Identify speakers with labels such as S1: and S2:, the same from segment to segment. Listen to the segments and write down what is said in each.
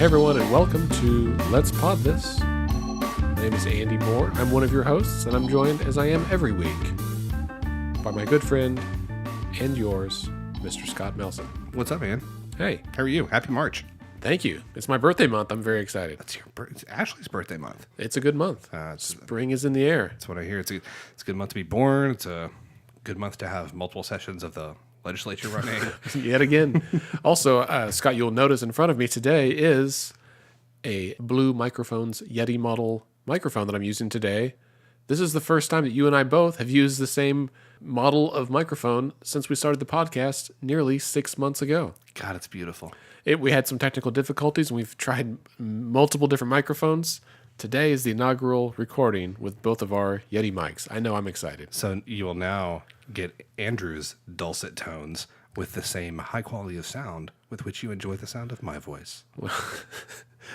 S1: everyone, and welcome to Let's Pod This. My name is Andy Moore. I'm one of your hosts, and I'm joined, as I am every week, by my good friend and yours, Mr. Scott Melson.
S2: What's up, man?
S1: Hey.
S2: How are you? Happy March.
S1: Thank you. It's my birthday month. I'm very excited.
S2: It's Ashley's birthday month.
S1: It's a good month. Spring is in the air.
S2: That's what I hear. It's a good month to be born. It's a good month to have multiple sessions of the legislature running.
S1: Yet again. Also, Scott, you'll notice in front of me today is a Blue Microphones Yeti model microphone that I'm using today. This is the first time that you and I both have used the same model of microphone since we started the podcast nearly 6 months ago.
S2: God, it's beautiful.
S1: We had some technical difficulties, and we've tried multiple different microphones. Today is the inaugural recording with both of our Yeti mics. I know I'm excited.
S2: So you will now get Andrew's dulcet tones with the same high quality of sound with which you enjoy the sound of my voice.
S1: Well,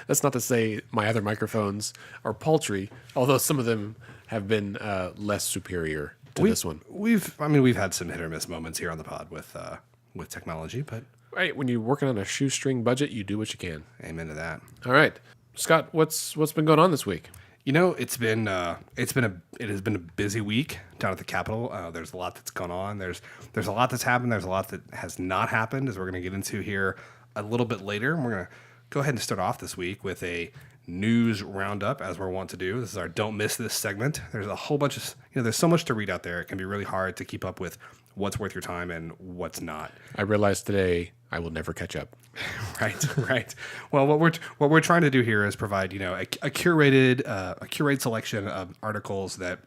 S1: that's not to say my other microphones are paltry, although some of them have been less superior to this one.
S2: We've had some hit or miss moments here on the pod with technology, but
S1: right, when you're working on a shoestring budget, you do what you can.
S2: Amen to that.
S1: All right, Scott, what's been going on this week?
S2: You know, it has been a busy week down at the Capitol. There's a lot that's gone on. There's a lot that's happened. There's a lot that has not happened, as we're going to get into here a little bit later. And we're going to go ahead and start off this week with a news roundup, as we're wont to do. This is our Don't Miss This segment. There's a whole bunch of, there's so much to read out there. It can be really hard to keep up with what's worth your time and what's not.
S1: I realized today I will never catch up.
S2: Right. Well, what we're trying to do here is provide, a curated selection of articles that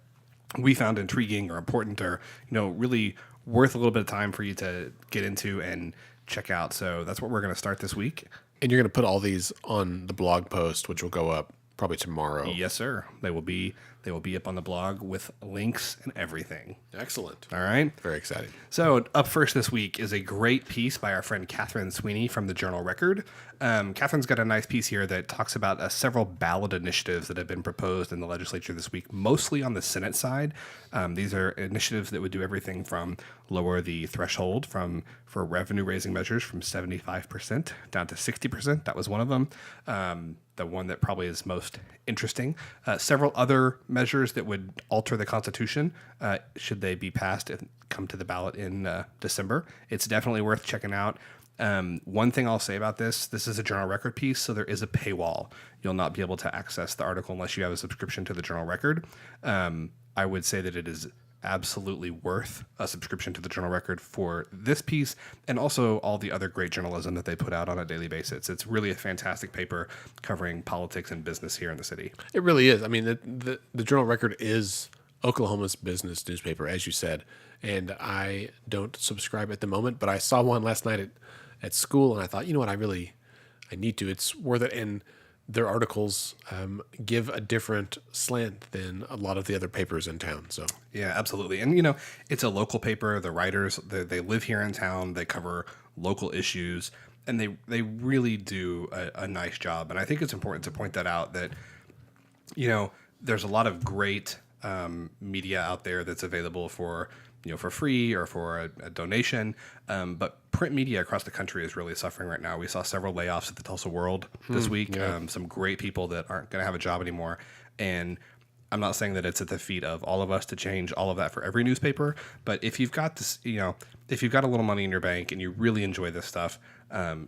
S2: we found intriguing or important or, really worth a little bit of time for you to get into and check out. So that's what we're going to start this week.
S1: And you're going to put all these on the blog post, which will go up probably tomorrow.
S2: Yes, sir. They will be up on the blog with links and everything.
S1: Excellent.
S2: All right.
S1: Very excited.
S2: So up first this week is a great piece by our friend Catherine Sweeney from the Journal Record. Catherine's got a nice piece here that talks about several ballot initiatives that have been proposed in the legislature this week, mostly on the Senate side. These are initiatives that would do everything from lower the threshold for revenue-raising measures from 75% down to 60%. That was one of them. The one that probably is most interesting. Several other measures that would alter the Constitution should they be passed and come to the ballot in December. It's definitely worth checking out. One thing I'll say about this is a Journal Record piece, so there is a paywall. You'll not be able to access the article unless you have a subscription to the Journal Record. I would say that it is absolutely worth a subscription to the Journal Record for this piece and also all the other great journalism that they put out on a daily basis. It's really a fantastic paper covering politics and business here in the city. It
S1: really is. I mean, the Journal Record is Oklahoma's business newspaper, as you said, and I don't subscribe at the moment, but I saw one last night at school, and I thought, you know what, I need to. It's worth it, and their articles give a different slant than a lot of the other papers in town. So
S2: yeah, absolutely. And, it's a local paper. The writers, they live here in town. They cover local issues, and they really do a nice job. And I think it's important to point that out that, there's a lot of great media out there that's available for free or for a donation. But print media across the country is really suffering right now. We saw several layoffs at the Tulsa World this week. Yeah. Some great people that aren't going to have a job anymore. And I'm not saying that it's at the feet of all of us to change all of that for every newspaper. But if you've got this, if you've got a little money in your bank and you really enjoy this stuff,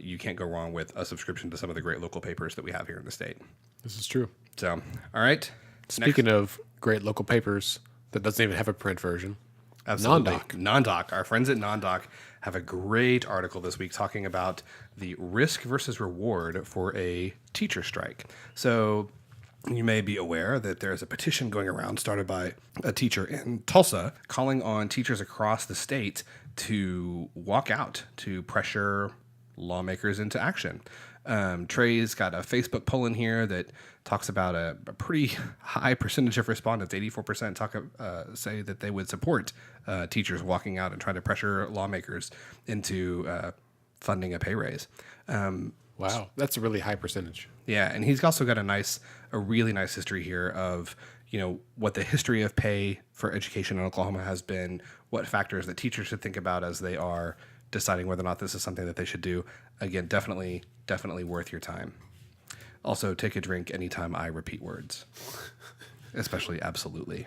S2: you can't go wrong with a subscription to some of the great local papers that we have here in the state.
S1: This is true.
S2: So, all right.
S1: Speaking of great local papers that doesn't even have a print version.
S2: Absolutely. Non-Doc. Our friends at Non-Doc have a great article this week talking about the risk versus reward for a teacher strike. So you may be aware that there's a petition going around started by a teacher in Tulsa calling on teachers across the state to walk out to pressure lawmakers into action. Trey's got a Facebook poll in here that talks about a pretty high percentage of respondents, 84% say that they would support teachers walking out and trying to pressure lawmakers into funding a pay raise.
S1: Wow, that's a really high percentage.
S2: Yeah, and he's also got a really nice history here of what the history of pay for education in Oklahoma has been, what factors that teachers should think about as they are deciding whether or not this is something that they should do. Again, definitely worth your time. Also, take a drink anytime I repeat words, especially absolutely.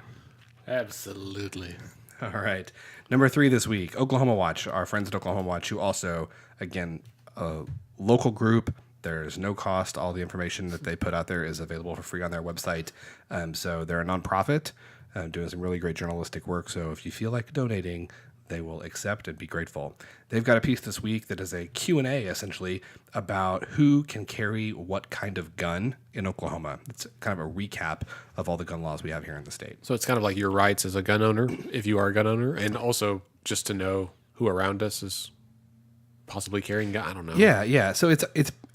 S1: Absolutely.
S2: All right. Number 3 this week, Oklahoma Watch, our friends at Oklahoma Watch, who also, again, a local group. There's no cost. All the information that they put out there is available for free on their website. So they're a nonprofit doing some really great journalistic work. So if you feel like donating, they will accept and be grateful. They've got a piece this week that is a Q&A, essentially, about who can carry what kind of gun in Oklahoma. It's kind of a recap of all the gun laws we have here in the state.
S1: So it's kind of like your rights as a gun owner, if you are a gun owner, and also just to know who around us is possibly carrying gun. I don't know.
S2: Yeah. So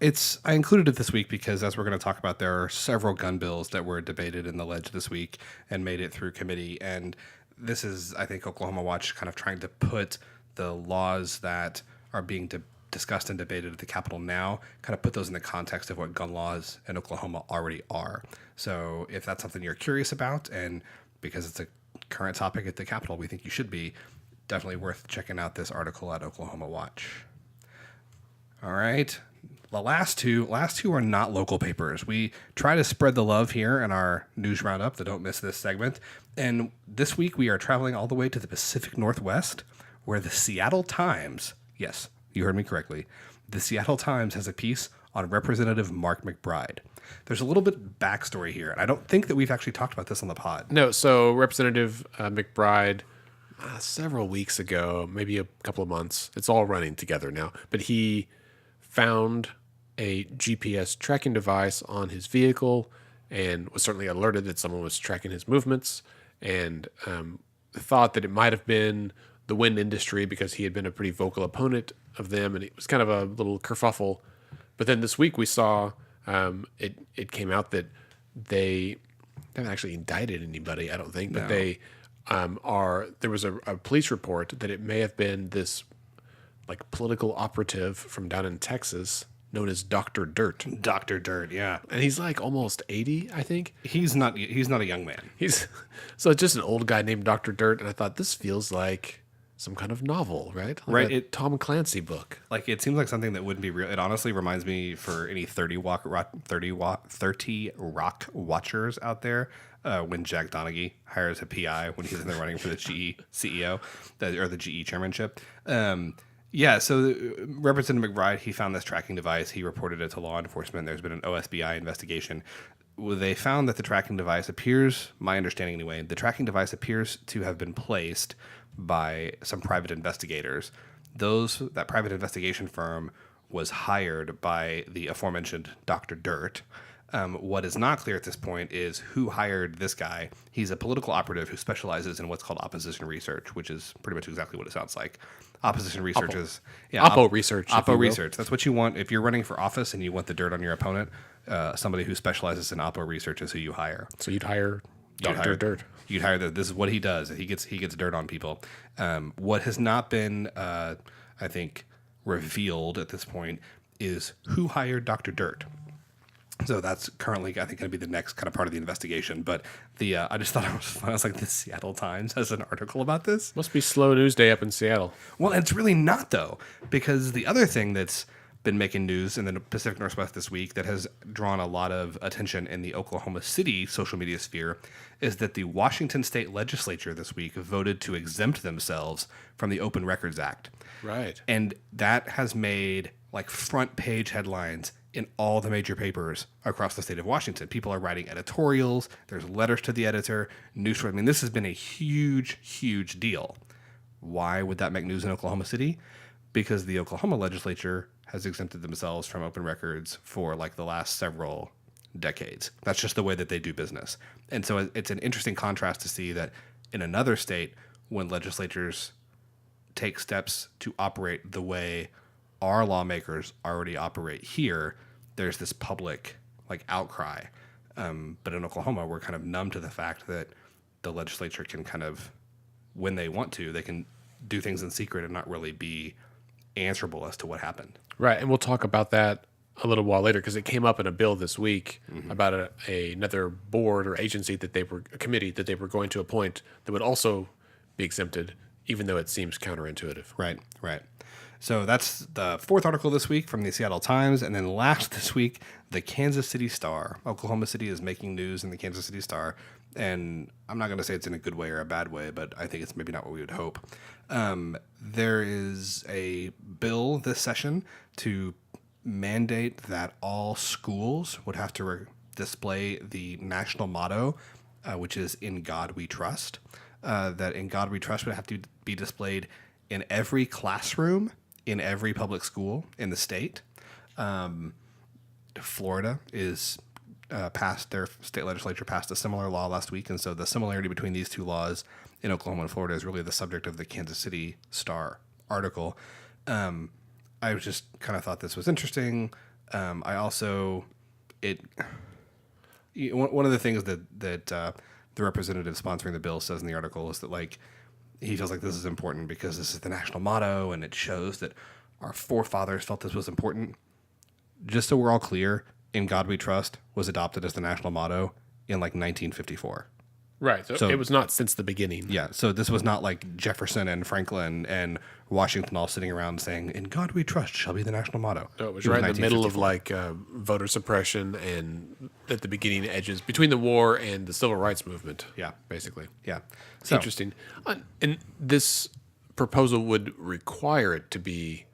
S2: it's I included it this week because, as we're going to talk about, there are several gun bills that were debated in the ledge this week and made it through committee. And this is, I think, Oklahoma Watch kind of trying to put the laws that are being discussed and debated at the Capitol now, kind of put those in the context of what gun laws in Oklahoma already are. So if that's something you're curious about, and because it's a current topic at the Capitol, we think you should be, definitely worth checking out this article at Oklahoma Watch. All right. The last two are not local papers. We try to spread the love here in our news roundup, so don't miss this segment. And this week we are traveling all the way to the Pacific Northwest, where the Seattle Times, yes, you heard me correctly, the Seattle Times has a piece on Representative Mark McBride. There's a little bit of backstory here, and I don't think that we've actually talked about this on the pod.
S1: No, so Representative McBride, several weeks ago, maybe a couple of months, it's all running together now, but he found a GPS tracking device on his vehicle and was certainly alerted that someone was tracking his movements, and thought that it might have been the wind industry because he had been a pretty vocal opponent of them, and it was kind of a little kerfuffle. But then this week we saw it came out that they haven't actually indicted anybody, I don't think, but they there was a police report that it may have been this like political operative from down in Texas known as Dr. Dirt.
S2: Dr. Dirt, yeah.
S1: And he's like almost 80, I think.
S2: He's not a young man.
S1: So it's just an old guy named Dr. Dirt, and I thought this feels like some kind of novel, right? Like a Tom Clancy book.
S2: Like, it seems like something that wouldn't be real. It honestly reminds me, for any 30 Rock watchers out there, when Jack Donaghy hires a PI when he's in there running for the GE CEO or the GE chairmanship. Yeah, so Representative McBride, he found this tracking device. He reported it to law enforcement. There's been an OSBI investigation. They found that the tracking device appears, my understanding anyway, the tracking device appears to have been placed by some private investigators. That private investigation firm was hired by the aforementioned Dr. Dirt. What is not clear at this point is who hired this guy. He's a political operative who specializes in what's called opposition research, which is pretty much exactly what it sounds like. Opposition research is
S1: Oppo research.
S2: Oppo research. That's what you want if you're running for office and you want the dirt on your opponent. Somebody who specializes in Oppo research is who you hire.
S1: So you'd hire Dr. Dirt.
S2: You'd hire this is what he does. He gets dirt on people. What has not been, I think, revealed at this point is who hired Dr. Dirt. So that's currently, I think, going to be the next kind of part of the investigation. But I just thought it was fun. I was like, the Seattle Times has an article about this.
S1: Must be slow news day up in Seattle.
S2: Well, it's really not, though, because the other thing that's been making news in the Pacific Northwest this week that has drawn a lot of attention in the Oklahoma City social media sphere is that the Washington State Legislature this week voted to exempt themselves from the Open Records Act.
S1: Right.
S2: And that has made like front page headlines in all the major papers across the state of Washington. People are writing editorials. There's letters to the editor, news. I mean, this has been a huge, huge deal. Why would that make news in Oklahoma City? Because the Oklahoma legislature has exempted themselves from open records for like the last several decades. That's just the way that they do business. And so it's an interesting contrast to see that in another state, when legislatures take steps to operate the way our lawmakers already operate here, there's this public like outcry. But in Oklahoma, we're kind of numb to the fact that the legislature can kind of, when they want to, they can do things in secret and not really be answerable as to what happened.
S1: Right. And we'll talk about that a little while later because it came up in a bill this week about another board or agency a committee that they were going to appoint that would also be exempted, even though it seems counterintuitive.
S2: Right. So that's the fourth article this week from the Seattle Times. And then last this week, the Kansas City Star. Oklahoma City is making news in the Kansas City Star. And I'm not going to say it's in a good way or a bad way, but I think it's maybe not what we would hope. There is a bill this session to mandate that all schools would have to display the national motto, which is "In God We Trust." That "In God We Trust" would have to be displayed in every classroom, in every public school in the state. Florida is passed, their state legislature passed a similar law last week, and so the similarity between these two laws in Oklahoma and Florida is really the subject of the Kansas City Star article. I just kind of thought this was interesting. I also, one of the things that the representative sponsoring the bill says in the article is that, like, he feels like this is important because this is the national motto and it shows that our forefathers felt this was important. Just so we're all clear, "In God We Trust" was adopted as the national motto in like 1954.
S1: Right. So it was not since the beginning.
S2: Yeah. So this was not like Jefferson and Franklin and Washington all sitting around saying, "In God We Trust" shall be the national motto.
S1: No, it was right in the middle of like voter suppression and at the beginning edges between the war and the civil rights movement.
S2: Yeah.
S1: Basically.
S2: Yeah.
S1: It's interesting. And this proposal would require it to be,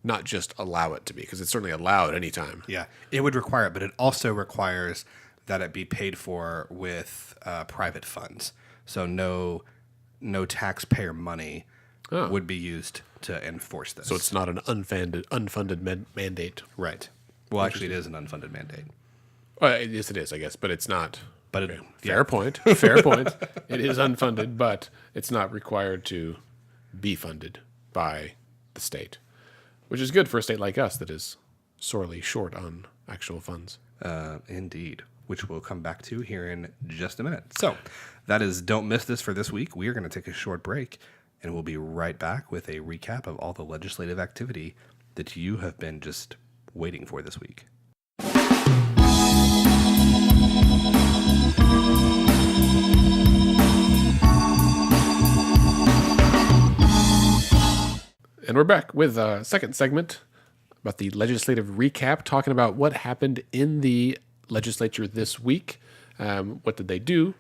S1: not just allow it to be, because it's certainly allowed anytime.
S2: Yeah. It would require it, but it also requires that it be paid for with private funds. So no taxpayer money would be used to enforce this.
S1: So it's not an unfunded mandate.
S2: Right. Well, actually, it is an unfunded mandate.
S1: Yes, it is, I guess, but it's not.
S2: But
S1: okay. Fair point. Fair point. It is unfunded, but it's not required to be funded by the state, which is good for a state like us that is sorely short on actual funds.
S2: Indeed, which we'll come back to here in just a minute. So that is Don't Miss This for this week. We are going to take a short break, and we'll be right back with a recap of all the legislative activity that you have been just waiting for this week.
S1: And we're back with a second segment about the legislative recap, talking about what happened in the legislature this week. What did they do,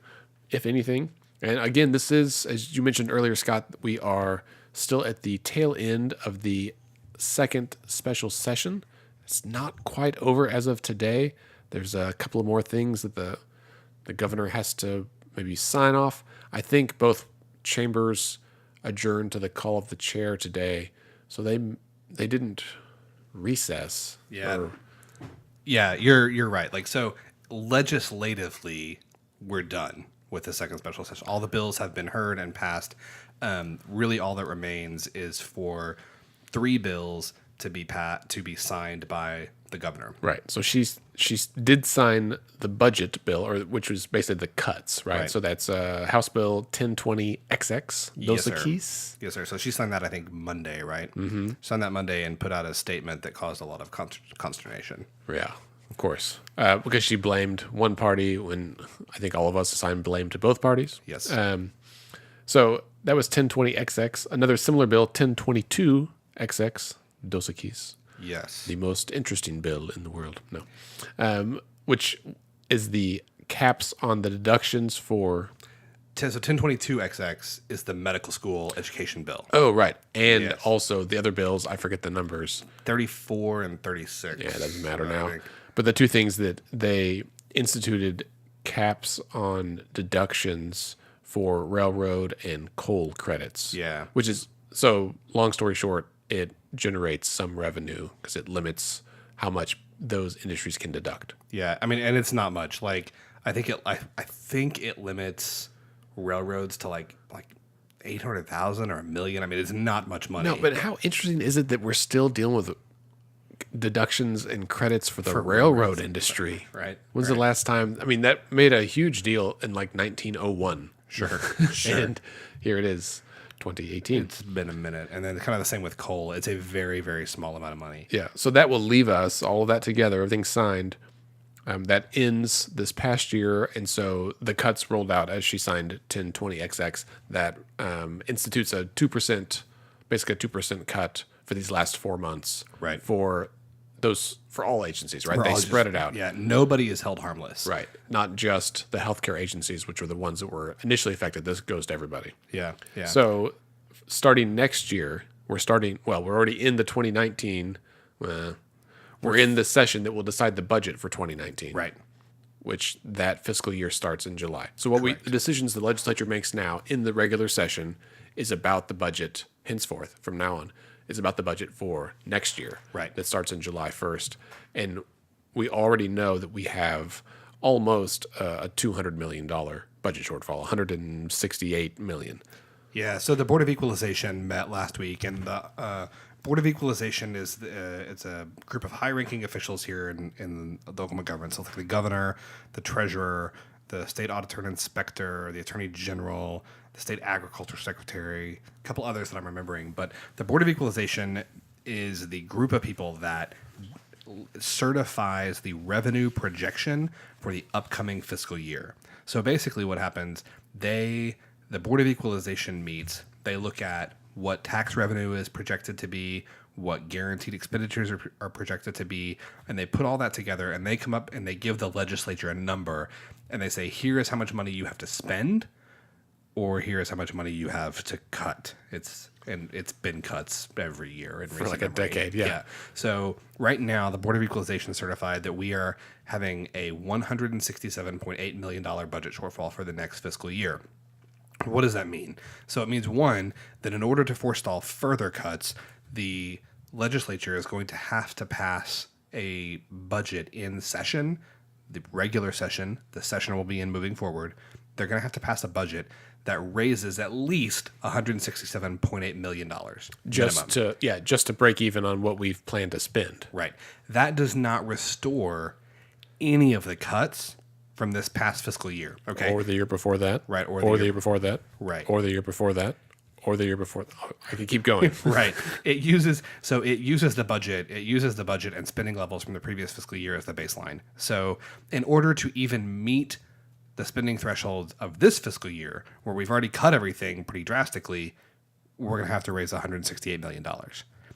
S1: if anything? And again, this is, as you mentioned earlier, Scott, we are still at the tail end of the second special session. It's not quite over as of today. There's a couple of more things that the governor has to maybe sign off. I think both chambers adjourned to the call of the chair today, so they didn't recess.
S2: Yeah, yeah, you're right. Like, so legislatively, we're done with the second special session. All the bills have been heard and passed. Really, all that remains is for 3 bills to be signed by the governor.
S1: Right. So she did sign the budget bill, which was basically the cuts, right? So that's House Bill 1020XX.
S2: Yes, sir.
S1: Keys.
S2: Yes, sir. So she signed that, I think, Monday, right? Mm-hmm. Signed that Monday and put out a statement that caused a lot of consternation.
S1: Yeah, of course. Because she blamed one party when I think all of us assigned blame to both parties.
S2: Yes.
S1: So that was 1020XX. Another similar bill, 1022XX. Dos Keys.
S2: Yes.
S1: The most interesting bill in the world. No. Which is the caps on the deductions for...
S2: So 1022XX is the medical school education bill.
S1: Oh, right. And also the other bills, I forget the numbers.
S2: 34 and 36.
S1: Yeah, it doesn't matter now. But the two things that they instituted caps on deductions for railroad and coal credits.
S2: Yeah.
S1: Which is, so long story short, it generates some revenue because it limits how much those industries can deduct.
S2: Yeah, I mean, and it's not much. Like, I think it limits railroads to like 800,000 or $1 million. I mean, it's not much money.
S1: No, but how interesting is it that we're still dealing with deductions and credits for the railroad industry?
S2: Right.
S1: When's the last time? I mean, that made a huge deal in like 1901.
S2: Sure.
S1: And here it is. 2018.
S2: It's been a minute. And then kind of the same with coal. It's a very, very small amount of money.
S1: Yeah. So that will leave us, all of that together, everything signed. That ends this past year. And so the cuts rolled out as she signed 1020XX that institutes a 2%, basically a 2% cut for these last 4 months.
S2: Right.
S1: For all agencies, right?
S2: We're
S1: They
S2: all
S1: spread
S2: just-
S1: it out.
S2: Yeah, nobody is held harmless.
S1: Right. Not just the healthcare agencies, which were the ones that were initially affected. This goes to everybody.
S2: Yeah, yeah.
S1: So starting next year, we're already in the 2019. We're in the session that will decide the budget for 2019.
S2: Right.
S1: Which that fiscal year starts in July. So the decisions the legislature makes now in the regular session is about the budget henceforth from now on. Is about the budget for next year.
S2: Right.
S1: That starts in July 1st. And we already know that we have almost a $200 million budget shortfall, $168 million.
S2: Yeah, so the Board of Equalization met last week, and the Board of Equalization is it's a group of high-ranking officials here in the Oklahoma government. So like the governor, the treasurer, the state auditor and inspector, the attorney general, the state agriculture secretary, a couple others that I'm remembering. But the Board of Equalization is the group of people that certifies the revenue projection for the upcoming fiscal year. So basically what happens, the Board of Equalization meets, they look at what tax revenue is projected to be, what guaranteed expenditures are projected to be, and they put all that together and they come up and they give the legislature a number and they say, here is how much money you have to spend, or here is how much money you have to cut. It's been cuts every year
S1: for like a decade. Yeah.
S2: So right now, the Board of Equalization certified that we are having a $167.8 million budget shortfall for the next fiscal year. What does that mean? So it means, one, that in order to forestall further cuts, the legislature is going to have to pass a budget in session, the regular session, the session will be in moving forward. They're going to have to pass a budget that raises at least $167.8 million.
S1: Just to break even on what we've planned to spend.
S2: Right. That does not restore any of the cuts from this past fiscal year. Okay.
S1: Or the year before that.
S2: Right.
S1: Or the year before that.
S2: Right.
S1: Or the year before that. Or the year before. I could keep going.
S2: Right. It uses the budget. It uses the budget and spending levels from the previous fiscal year as the baseline. So in order to even meet the spending thresholds of this fiscal year, where we've already cut everything pretty drastically, we're going to have to raise $168 million.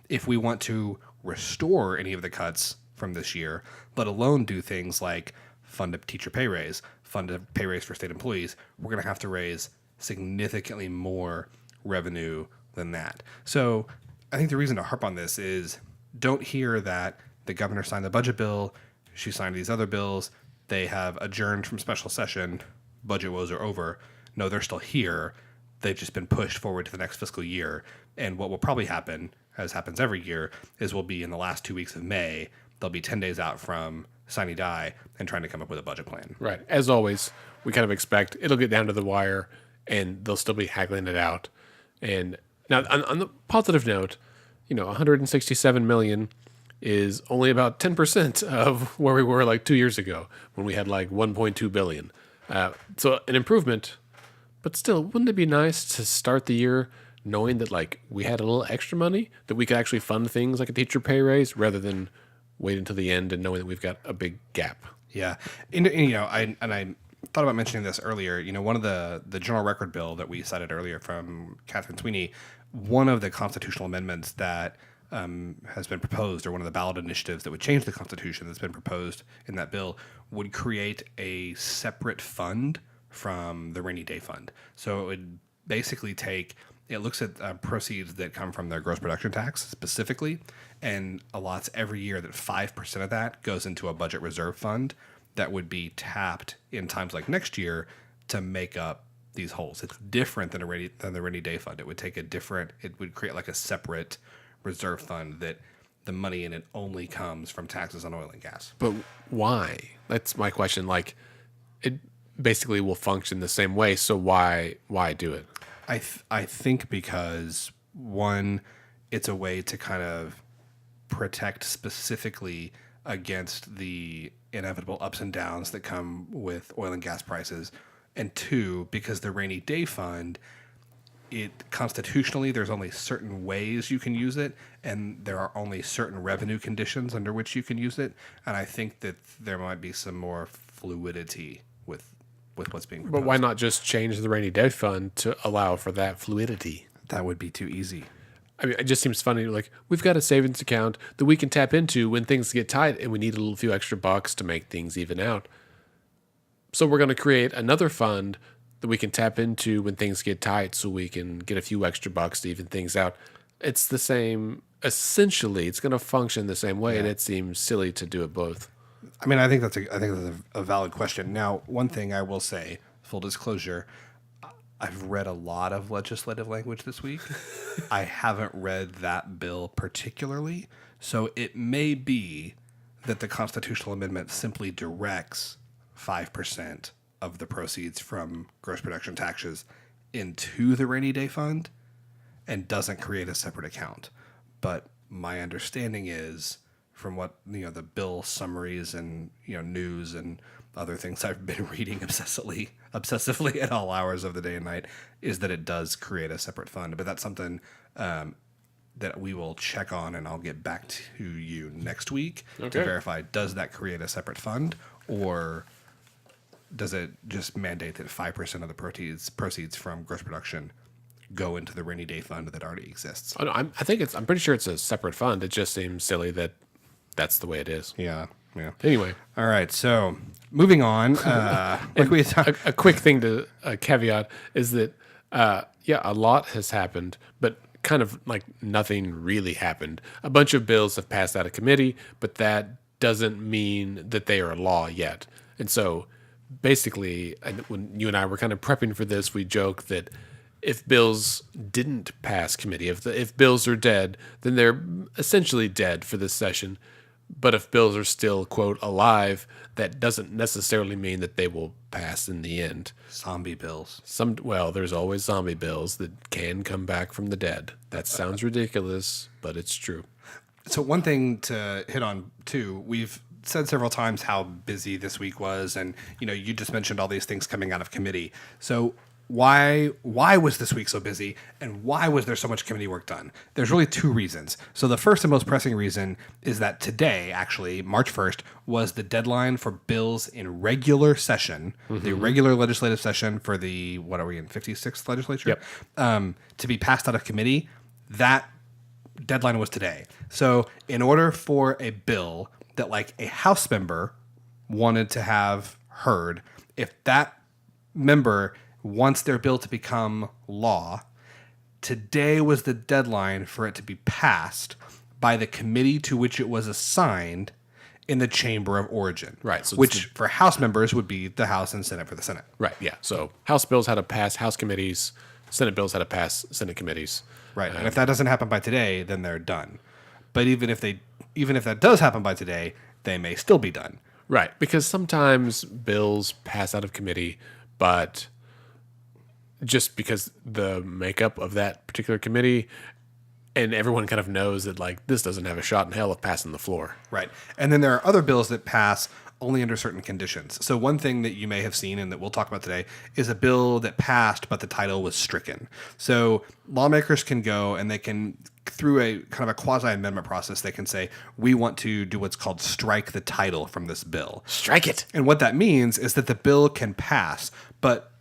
S2: If we want to restore any of the cuts from this year, let alone do things like fund a teacher pay raise, fund a pay raise for state employees, we're going to have to raise significantly more revenue than that. So I think the reason to harp on this is, don't hear that the governor signed the budget bill, she signed these other bills, they have adjourned from special session, budget woes are over. No, they're still here. They've just been pushed forward to the next fiscal year. And what will probably happen, as happens every year, is we'll be in the last 2 weeks of May, they'll be 10 days out from sine die and trying to come up with a budget plan.
S1: Right. As always, we kind of expect it'll get down to the wire and they'll still be haggling it out. And now on the positive note, 167 million is only about 10% of where we were like 2 years ago when we had like 1.2 billion. So an improvement, but still, wouldn't it be nice to start the year knowing that like we had a little extra money that we could actually fund things like a teacher pay raise rather than wait until the end and knowing that we've got a big gap?
S2: Yeah. And I thought about mentioning this earlier. One of the General Record bill that we cited earlier from Catherine Sweeney, one of the constitutional amendments that has been proposed, or one of the ballot initiatives that would change the Constitution that's been proposed in that bill, would create a separate fund from the rainy day fund. So it would basically it looks at proceeds that come from their gross production tax specifically, and allots every year that 5% of that goes into a budget reserve fund that would be tapped in times like next year to make up these holes. It's different than the rainy day fund. It would create like a separate reserve fund that the money in it only comes from taxes on oil and gas.
S1: But why? That's my question. Like, it basically will function the same way. So why do it?
S2: I think because, one, it's a way to kind of protect specifically against the inevitable ups and downs that come with oil and gas prices. And two, because the rainy day fund, constitutionally, there's only certain ways you can use it, and there are only certain revenue conditions under which you can use it. And I think that there might be some more fluidity with what's being proposed.
S1: But why not just change the rainy day fund to allow for that fluidity?
S2: That would be too easy.
S1: I mean, it just seems funny. Like, we've got a savings account that we can tap into when things get tight and we need a little few extra bucks to make things even out. So we're going to create another fund that we can tap into when things get tight so we can get a few extra bucks to even things out. It's the same, essentially, it's going to function the same way, and it seems silly to do it both.
S2: I mean, I think that's a valid question. Now, one thing I will say, full disclosure, I've read a lot of legislative language this week. I haven't read that bill particularly, so it may be that the constitutional amendment simply directs 5% of the proceeds from gross production taxes into the rainy day fund and doesn't create a separate account. But my understanding is, from what the bill summaries and news and other things I've been reading obsessively at all hours of the day and night, is that it does create a separate fund. But that's something that we will check on, and I'll get back to you next week to verify. Does that create a separate fund, or does it just mandate that 5% of the proceeds from gross production go into the rainy day fund that already exists?
S1: Oh, no, I'm pretty sure it's a separate fund. It just seems silly that that's the way it is.
S2: Yeah.
S1: Anyway.
S2: All right. So moving on,
S1: a quick thing to caveat is that, a lot has happened, but kind of like nothing really happened. A bunch of bills have passed out of committee, but that doesn't mean that they are law yet. And so basically, when you and I were kind of prepping for this, we joked that if bills didn't pass committee, if bills are dead, then they're essentially dead for this session. But if bills are still, quote, alive, that doesn't necessarily mean that they will pass in the end.
S2: Zombie bills.
S1: There's always zombie bills that can come back from the dead. That sounds ridiculous, but it's true.
S2: So one thing to hit on, too, we've said several times how busy this week was, and you just mentioned all these things coming out of committee. So why was this week so busy, and why was there so much committee work done? There's really two reasons. So the first and most pressing reason is that today, actually, March 1st, was the deadline for bills in regular session, the regular legislative session for the, what are we in, 56th legislature?
S1: Yep.
S2: To be passed out of committee. That deadline was today. So in order for a bill that like a House member wanted to have heard, if that member wants their bill to become law, today was the deadline for it to be passed by the committee to which it was assigned in the chamber of origin.
S1: Right. So
S2: which for House members would be the House and Senate for the Senate.
S1: Right, yeah. So House bills had to pass House committees, Senate bills had to pass Senate committees.
S2: Right. And if that doesn't happen by today, then they're done. But even if that does happen by today, they may still be done.
S1: Right, because sometimes bills pass out of committee, but just because the makeup of that particular committee, and everyone kind of knows that like this doesn't have a shot in hell of passing the floor.
S2: Right. And then there are other bills that pass only under certain conditions. So one thing that you may have seen and that we'll talk about today is a bill that passed, but the title was stricken. So lawmakers can go and they can, through a kind of a quasi-amendment process, they can say, we want to do what's called strike the title from this bill.
S1: Strike it.
S2: And what that means is that the bill can pass, but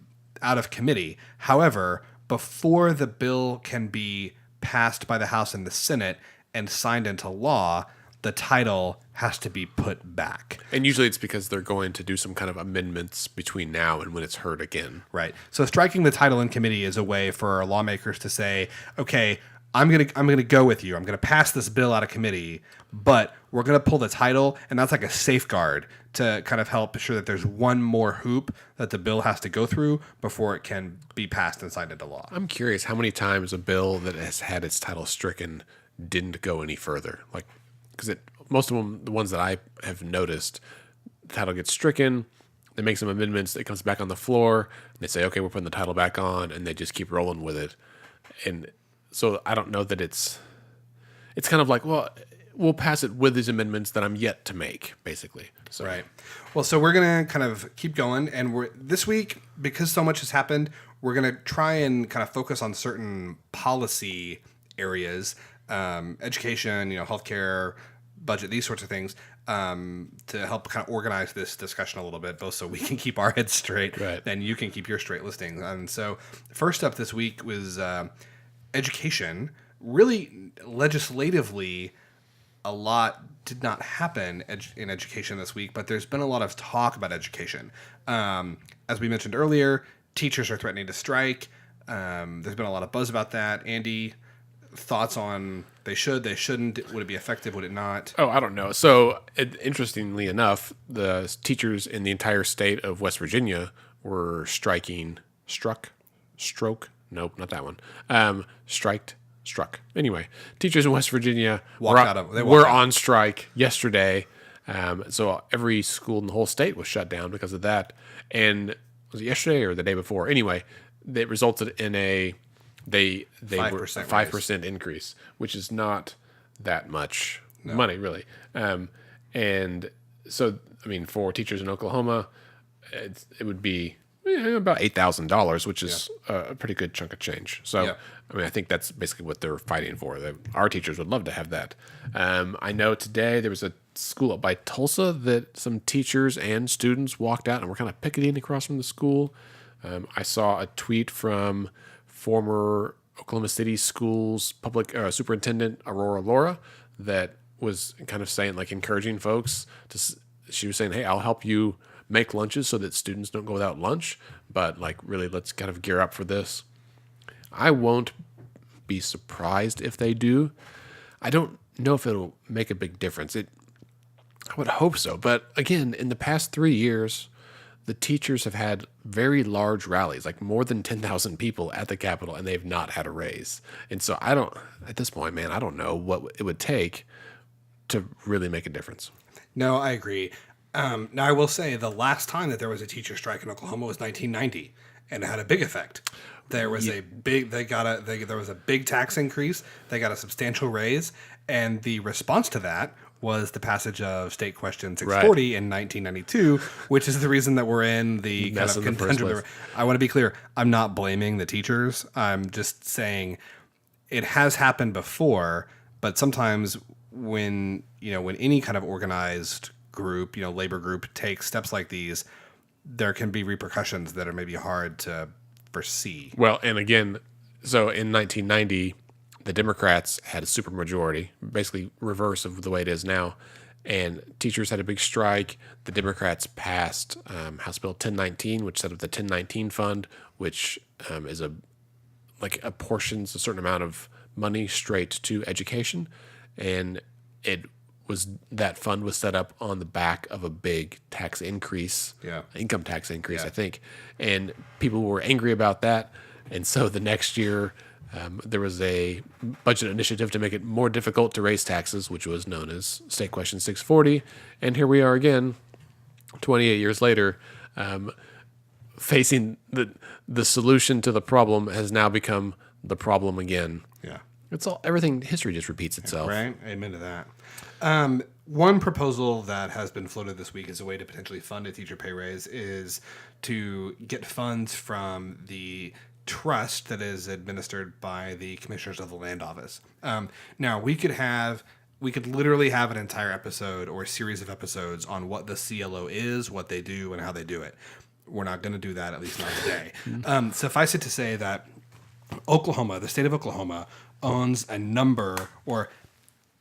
S2: out of committee. However, before the bill can be passed by the House and the Senate and signed into law, the title has to be put back.
S1: And usually it's because they're going to do some kind of amendments between now and when it's heard again.
S2: Right. So striking the title in committee is a way for lawmakers to say, okay, I'm gonna go with you. I'm gonna pass this bill out of committee, but we're gonna pull the title, and that's like a safeguard to kind of help ensure that there's one more hoop that the bill has to go through before it can be passed and signed into law.
S1: I'm curious how many times a bill that has had its title stricken didn't go any further. Like, because most of them, the ones that I have noticed, the title gets stricken, they make some amendments, it comes back on the floor, and they say, okay, we're putting the title back on, and they just keep rolling with it. And so I don't know that it's kind of like, well, we'll pass it with these amendments that I'm yet to make, basically. So.
S2: Right. Well, so we're going to kind of keep going. And this week, because so much has happened, we're going to try and kind of focus on certain policy areas, education, healthcare, budget, these sorts of things, to help kind of organize this discussion a little bit, both so we can keep our heads straight and you can keep your straight listings. And so first up this week was education. really legislatively, a lot did not happen in education this week, but there's been a lot of talk about education. As we mentioned earlier, teachers are threatening to strike. There's been a lot of buzz about that. Andy, thoughts on they shouldn't? Would it be effective? Would it not?
S1: Oh, I don't know. So, interestingly enough, the teachers in the entire state of West Virginia were struck. Nope, not that one. Struck. Anyway, teachers in West Virginia were on strike yesterday. So every school in the whole state was shut down because of that. And was it yesterday or the day before? Anyway, it resulted in a 5% increase, which is not that much money, really. And so, I mean, for teachers in Oklahoma, it would be about $8,000, which is a pretty good chunk of change. So, I mean, I think that's basically what they're fighting for. Our teachers would love to have that. I know today there was a school up by Tulsa that some teachers and students walked out and were kind of picketing across from the school. I saw a tweet from former Oklahoma City Schools public superintendent Aurora Laura that was kind of saying, like, encouraging folks she was saying, hey, I'll help you make lunches so that students don't go without lunch, but like really let's kind of gear up for this. I won't be surprised if they do. I don't know if it'll make a big difference. I would hope so, but again, in the past 3 years, the teachers have had very large rallies, like more than 10,000 people at the Capitol, and they've not had a raise. And so at this point, man, I don't know what it would take to really make a difference.
S2: No, I agree. Now, I will say the last time that there was a teacher strike in Oklahoma was 1990, and it had a big effect. There was there was a big tax increase. They got a substantial raise, and the response to that was the passage of State Question 640 in 1992, which is the reason that we're in the kind of conundrum. I want to be clear. I'm not blaming the teachers. I'm just saying it has happened before, but sometimes when any kind of organized group, labor group takes steps like these, there can be repercussions that are maybe hard to foresee.
S1: Well, and again, so in 1990, the Democrats had a supermajority, basically reverse of the way it is now, and teachers had a big strike. The Democrats passed House Bill 1019, which set up the 1019 fund, which apportions a certain amount of money straight to education, and that fund was set up on the back of a big tax increase, income tax increase, I think. And people were angry about that. And so the next year, there was a budget initiative to make it more difficult to raise taxes, which was known as State Question 640. And here we are again, 28 years later, facing the solution to the problem has now become the problem again.
S2: Yeah.
S1: History just repeats itself.
S2: Right. Amen to that. One proposal that has been floated this week as a way to potentially fund a teacher pay raise is to get funds from the trust that is administered by the commissioners of the land office. Now, we could literally have an entire episode or a series of episodes on what the CLO is, what they do, and how they do it. We're not going to do that, at least not today. Suffice it to say that Oklahoma, the state of Oklahoma, owns a number, or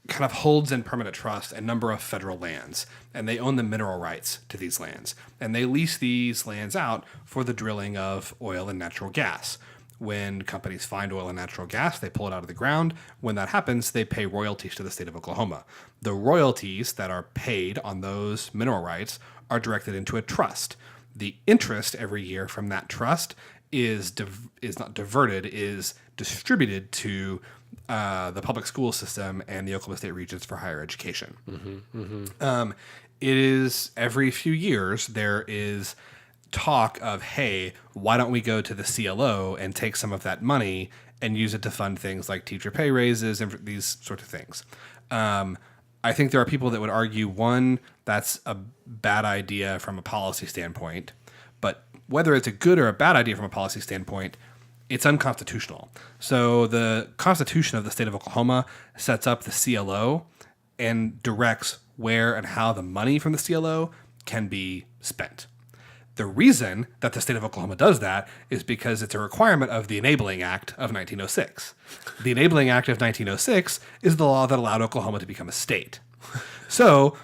S2: kind of holds in permanent trust, a number of federal lands, and they own the mineral rights to these lands, and they lease these lands out for the drilling of oil and natural gas. When companies find oil and natural gas, they pull it out of the ground. When that happens, they pay royalties to the state of Oklahoma. The royalties that are paid on those mineral rights are directed into a trust. The interest every year from that trust is distributed to the public school system and the Oklahoma State Regents for Higher Education. It is every few years there is talk of, hey, why don't we go to the CLO and take some of that money and use it to fund things like teacher pay raises and these sorts of things. I think there are people that would argue, one, that's a bad idea from a policy standpoint, but whether it's a good or a bad idea from a policy standpoint, it's unconstitutional. So the Constitution of the state of Oklahoma sets up the CLO and directs where and how the money from the CLO can be spent. The reason that the state of Oklahoma does that is because it's a requirement of the Enabling Act of 1906. The Enabling Act of 1906 is the law that allowed Oklahoma to become a state. So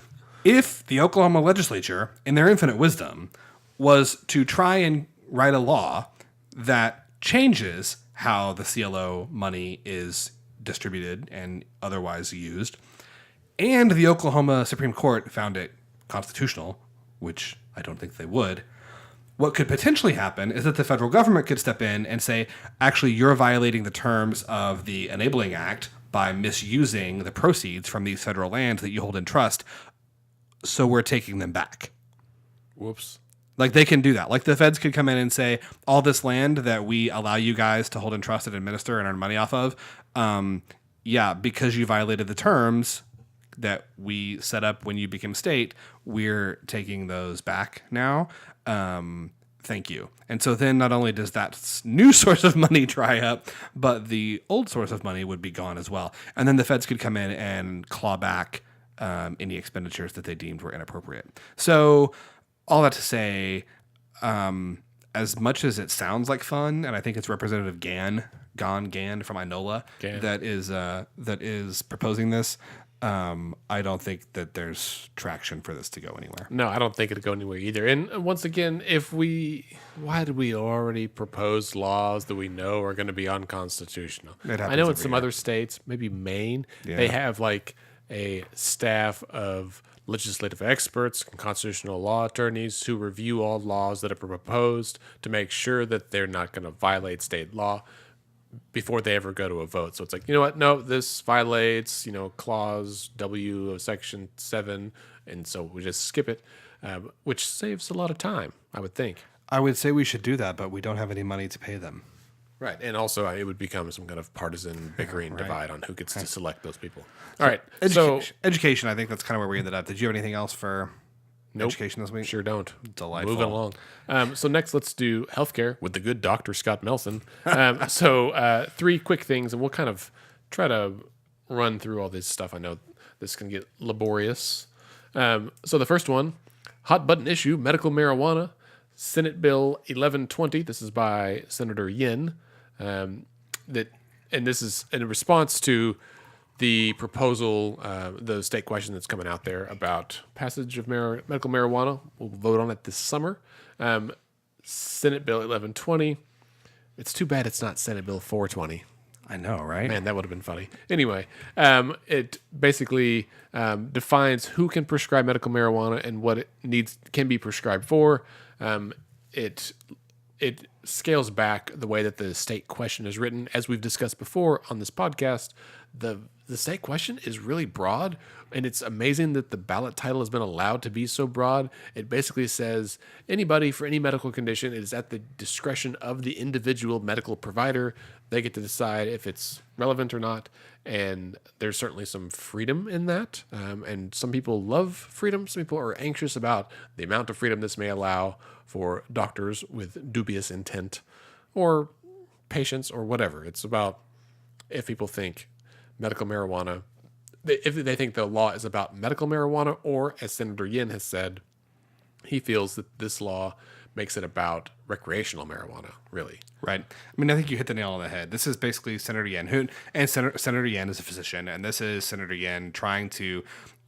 S2: if the Oklahoma legislature, in their infinite wisdom, was to try and write a law that changes how the CLO money is distributed and otherwise used, and the Oklahoma Supreme Court found it constitutional, which I don't think they would, what could potentially happen is that the federal government could step in and say, actually, you're violating the terms of the Enabling Act by misusing the proceeds from these federal lands that you hold in trust, so we're taking them back.
S1: Whoops.
S2: Like, they can do that. Like, the feds could come in and say, all this land that we allow you guys to hold in trust and administer and earn money off of, because you violated the terms that we set up when you became state, we're taking those back now. Thank you. And so then not only does that new source of money dry up, but the old source of money would be gone as well. And then the feds could come in and claw back any expenditures that they deemed were inappropriate. So all that to say, as much as it sounds like fun, and I think it's Representative Gann from Inola that is proposing this, I don't think that there's traction for this to go anywhere.
S1: No, I don't think it'll go anywhere either. And once again, why did we already propose laws that we know are going to be unconstitutional? I know in some other states, maybe Maine, they have like a staff of legislative experts and constitutional law attorneys who review all laws that are proposed to make sure that they're not going to violate state law before they ever go to a vote. So it's like, you know what? No, this violates, clause W of section 7. And so we just skip it, which saves a lot of time, I would think.
S2: I would say we should do that, but we don't have any money to pay them.
S1: Right. And also it would become some kind of partisan bickering divide on who gets to select those people. All right.
S2: Education, I think that's kind of where we ended up. Did you have anything else for education this week?
S1: Sure don't.
S2: Delightful.
S1: Moving along. So next, let's do healthcare with the good Dr. Scott Melson. 3 quick things, and we'll kind of try to run through all this stuff. I know this can get laborious. So the first one, hot button issue, medical marijuana, Senate Bill 1120. This is by Senator Yin. And this is in response to the proposal, the state question that's coming out there about passage of medical marijuana. We'll vote on it this summer. Senate Bill 1120. It's too bad it's not Senate Bill 420.
S2: I know, right?
S1: Man, that would have been funny. Anyway, it basically defines who can prescribe medical marijuana and what it can be prescribed for. It scales back the way that the state question is written. As we've discussed before on this podcast, the state question is really broad, and it's amazing that the ballot title has been allowed to be so broad. It basically says anybody for any medical condition. It is at the discretion of the individual medical provider. They get to decide if it's relevant or not, and there's certainly some freedom in that. And some people love freedom. Some people are anxious about the amount of freedom this may allow for doctors with dubious intent or patients or whatever. It's about if people think medical marijuana, if they think the law is about medical marijuana, or as Senator Yin has said, he feels that this law makes it about recreational marijuana, really.
S2: Right. I mean, I think you hit the nail on the head. This is basically Senator Yin, Senator Yin is a physician, and this is Senator Yin trying to,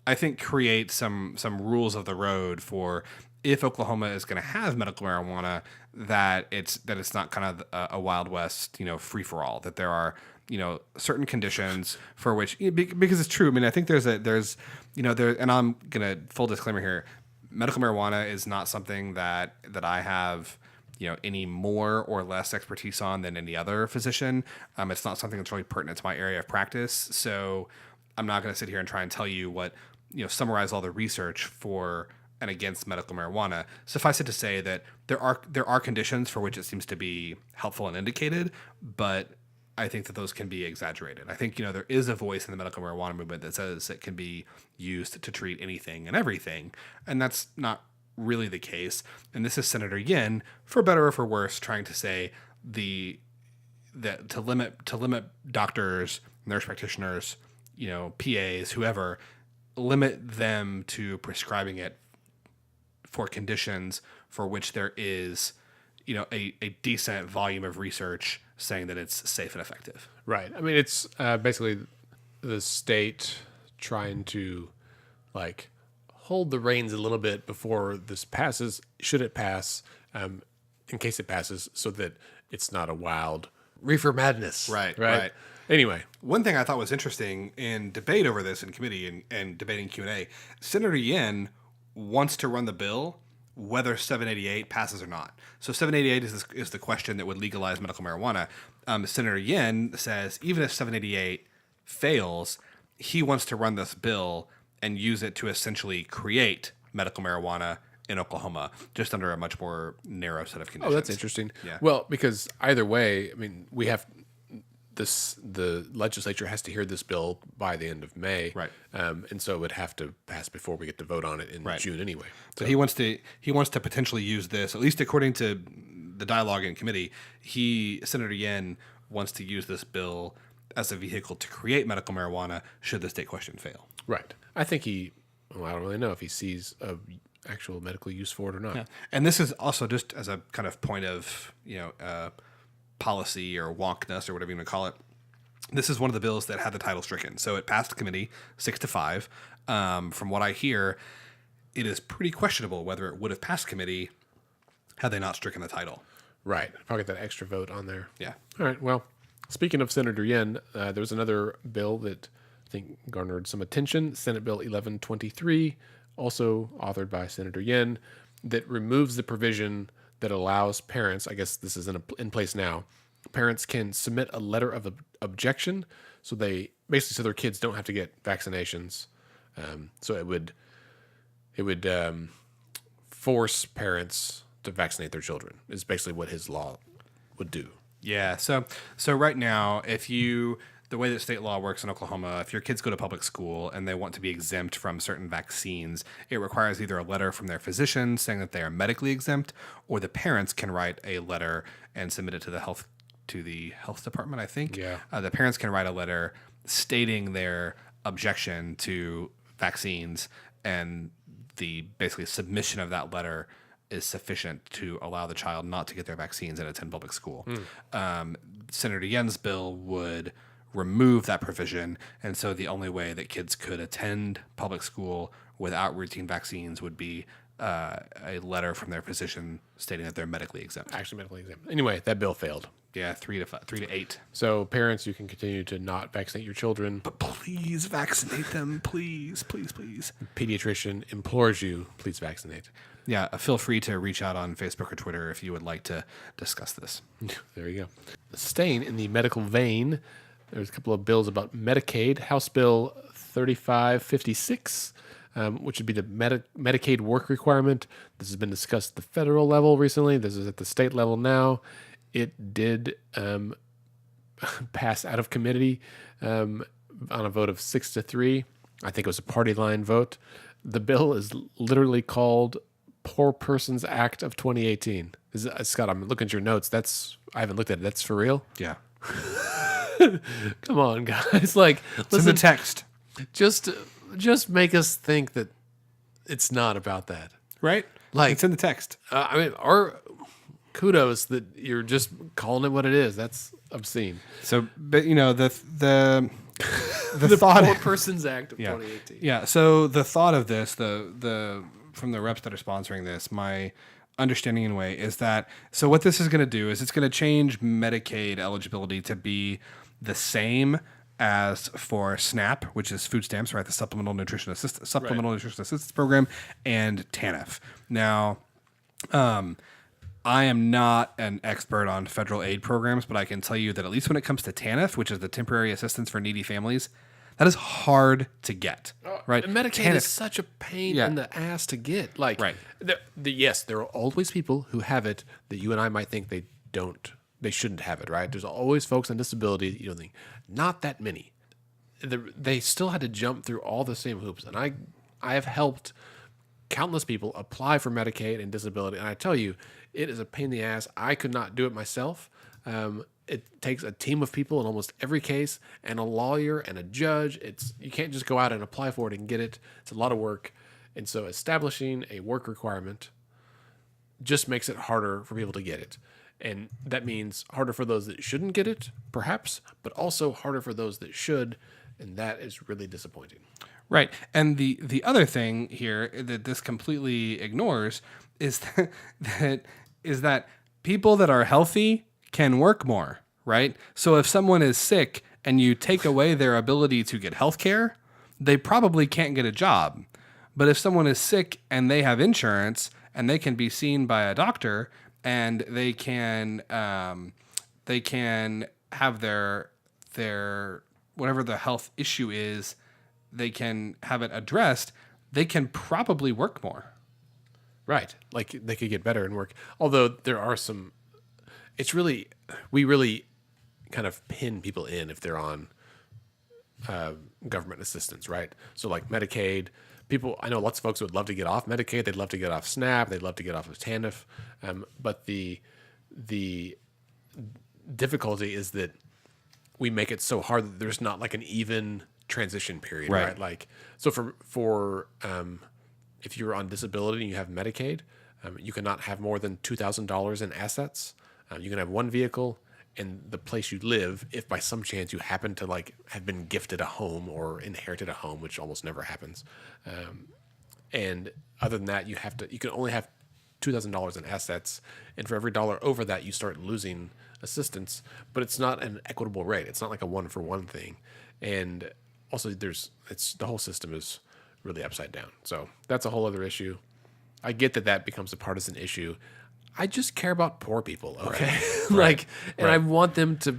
S2: I think, create some rules of the road for if Oklahoma is going to have medical marijuana, that it's not kind of a Wild West, free for all. That there are certain conditions for which, because it's true. I mean, I think there's and I'm gonna full disclaimer here. Medical marijuana is not something that I have any more or less expertise on than any other physician. It's not something that's really pertinent to my area of practice. So I'm not going to sit here and try and tell you what summarize all the research for and against medical marijuana. Suffice it to say that there are conditions for which it seems to be helpful and indicated, but I think that those can be exaggerated. I think, there is a voice in the medical marijuana movement that says it can be used to treat anything and everything, and that's not really the case. And this is Senator Yin, for better or for worse, trying to say that to limit doctors, nurse practitioners, PAs, whoever, limit them to prescribing it for conditions for which there is, a decent volume of research saying that it's safe and effective.
S1: Right. I mean, it's basically the state trying to like hold the reins a little bit before this passes, should it pass, in case it passes, so that it's not a wild reefer madness.
S2: Right.
S1: Anyway,
S2: one thing I thought was interesting in debate over this in committee and debating Q&A, Senator Yen wants to run the bill whether 788 passes or not. So 788 is the question that would legalize medical marijuana. Senator Yen says even if 788 fails, he wants to run this bill and use it to essentially create medical marijuana in Oklahoma, just under a much more narrow set of conditions.
S1: oh, that's interesting.
S2: Yeah.
S1: Well, because either way, I mean, we have the legislature has to hear this bill by the end of May,
S2: Right.
S1: And so it would have to pass before we get to vote on it in June anyway.
S2: So he wants to potentially use this, at least according to the dialogue in committee. Senator Yen wants to use this bill as a vehicle to create medical marijuana should the state question fail.
S1: Right. I think I don't really know if he sees a actual medical use for it or not.
S2: Yeah. And this is also just as a kind of point of policy or wonkness or whatever you want to call it. This is one of the bills that had the title stricken. So it passed committee 6-5. From what I hear, it is pretty questionable whether it would have passed committee had they not stricken the title.
S1: Right. Probably get that extra vote on there.
S2: Yeah.
S1: All right. Well, speaking of Senator Yen, there was another bill that I think garnered some attention, Senate Bill 1123, also authored by Senator Yen, that removes the provision that allows parents, I guess this is in place now, parents can submit a letter of objection, so their kids don't have to get vaccinations. So it would force parents to vaccinate their children, is basically what his law would do.
S2: Yeah. So right now, the way that state law works in Oklahoma, if your kids go to public school and they want to be exempt from certain vaccines, it requires either a letter from their physician saying that they are medically exempt, or the parents can write a letter and submit it to the health department, I think.
S1: Yeah.
S2: The parents can write a letter stating their objection to vaccines, and the basically submission of that letter is sufficient to allow the child not to get their vaccines and attend public school. Senator Yen's bill would remove that provision, and so the only way that kids could attend public school without routine vaccines would be a letter from their physician stating that they're medically exempt.
S1: Actually medically exempt. Anyway, that bill failed.
S2: Yeah, 3 to 8.
S1: So parents, you can continue to not vaccinate your children.
S2: But please vaccinate them, please.
S1: Pediatrician implores you, please vaccinate.
S2: Yeah, feel free to reach out on Facebook or Twitter if you would like to discuss this.
S1: There you go. Staying in the medical vein, there's a couple of bills about Medicaid. House Bill 3556, which would be the Medicaid work requirement. This has been discussed at the federal level recently. This is at the state level now. It did pass out of committee on a vote of 6-3. I think it was a party line vote. The bill is literally called Poor Persons Act of 2018. Scott, I'm looking at your notes. I haven't looked at it. That's for real?
S2: Yeah.
S1: Come on, guys. Like,
S2: It's in the text.
S1: Just make us think that it's not about that.
S2: Right?
S1: Like,
S2: it's in the text.
S1: I mean, our kudos that you're just calling it what it is. That's obscene.
S2: So, but the
S1: The
S2: thought,
S1: Poor Persons Act of 2018.
S2: Yeah. So the thought of this, the from the reps that are sponsoring this, my understanding in a way is that, so what this is going to do is it's going to change Medicaid eligibility to be the same as for SNAP, which is food stamps, right? The Supplemental Nutrition Assistance Program, and TANF. Now, I am not an expert on federal aid programs, but I can tell you that at least when it comes to TANF, which is the Temporary Assistance for Needy Families, that is hard to get, right?
S1: And Medicaid is such a pain in the ass to get. Like,
S2: right.
S1: Yes, there are always people who have it that you and I might think they shouldn't have it, right? There's always folks on disability that you don't think, not that many. They still had to jump through all the same hoops. And I have helped countless people apply for Medicaid and disability. And I tell you, it is a pain in the ass. I could not do it myself. It takes a team of people in almost every case, and a lawyer and a judge. You can't just go out and apply for it and get it. It's a lot of work. And so establishing a work requirement just makes it harder for people to get it. And that means harder for those that shouldn't get it, perhaps, but also harder for those that should. And that is really disappointing.
S2: Right. And the other thing here that this completely ignores is that people that are healthy can work more, right? So if someone is sick and you take away their ability to get health care, they probably can't get a job. But if someone is sick and they have insurance and they can be seen by a doctor and they can have their whatever the health issue is, they can have it addressed, they can probably work more.
S1: Right. Like they could get better and work. Although there are some, we really kind of pin people in if they're on government assistance, right? So like Medicaid, I know lots of folks would love to get off Medicaid. They'd love to get off SNAP. They'd love to get off of TANF. But the difficulty is that we make it so hard that there's not like an even transition period, right? Like, so for if you're on disability and you have Medicaid, you cannot have more than $2,000 in assets. You can have one vehicle, and the place you live, if by some chance you happen to like have been gifted a home or inherited a home, which almost never happens. And other than that, you can only have $2,000 in assets, and for every dollar over that, you start losing assistance. But it's not an equitable rate. It's not like a 1-for-1 thing. And also, the whole system is really upside down. So that's a whole other issue. I get that becomes a partisan issue. I just care about poor people, okay?
S2: Right.
S1: And I want them to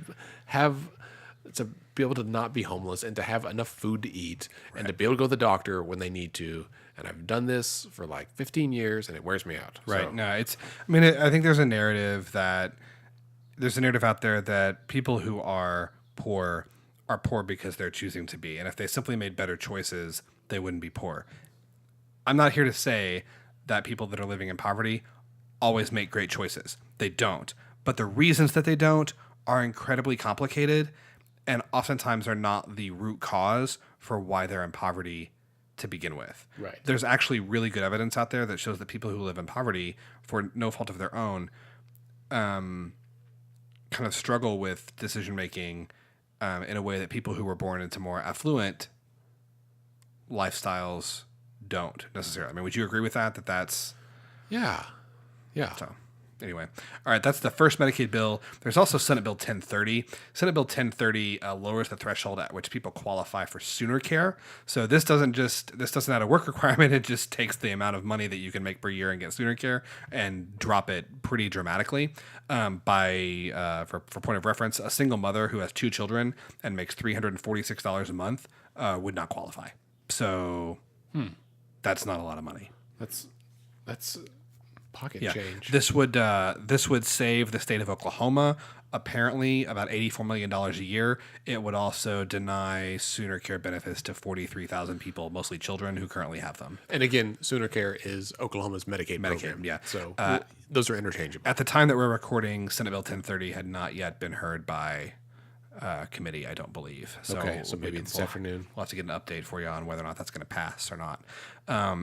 S1: be able to not be homeless and to have enough food to eat and to be able to go to the doctor when they need to. And I've done this for like 15 years and it wears me out.
S2: Right.
S1: So.
S2: No, I think there's a narrative out there that people who are poor because they're choosing to be. And if they simply made better choices, they wouldn't be poor. I'm not here to say that people that are living in poverty always make great choices. They don't. But the reasons that they don't are incredibly complicated and oftentimes are not the root cause for why they're in poverty to begin with.
S1: Right.
S2: There's actually really good evidence out there that shows that people who live in poverty for no fault of their own kind of struggle with decision making in a way that people who were born into more affluent lifestyles don't necessarily. I mean, would you agree with that? That's
S1: Yeah.
S2: so. Anyway, all right, that's the first Medicaid bill. There's also Senate Bill 1030. Senate Bill 1030 lowers the threshold at which people qualify for Sooner Care. So this doesn't add a work requirement. It just takes the amount of money that you can make per year and get Sooner Care and drop it pretty dramatically. For point of reference, a single mother who has 2 children and makes $346 a month would not qualify. So that's not a lot of money.
S1: That's pocket change.
S2: This would save the state of Oklahoma apparently about $84 million a year. It would also deny Sooner Care benefits to 43,000 people, mostly children, who currently have them.
S1: And again, Sooner Care is Oklahoma's Medicaid program.
S2: Yeah.
S1: So those are interchangeable.
S2: At the time that we're recording, Senate Bill 1030 had not yet been heard by committee, I don't believe. So
S1: okay, so maybe this afternoon.
S2: We'll have to get an update for you on whether or not that's going to pass or not.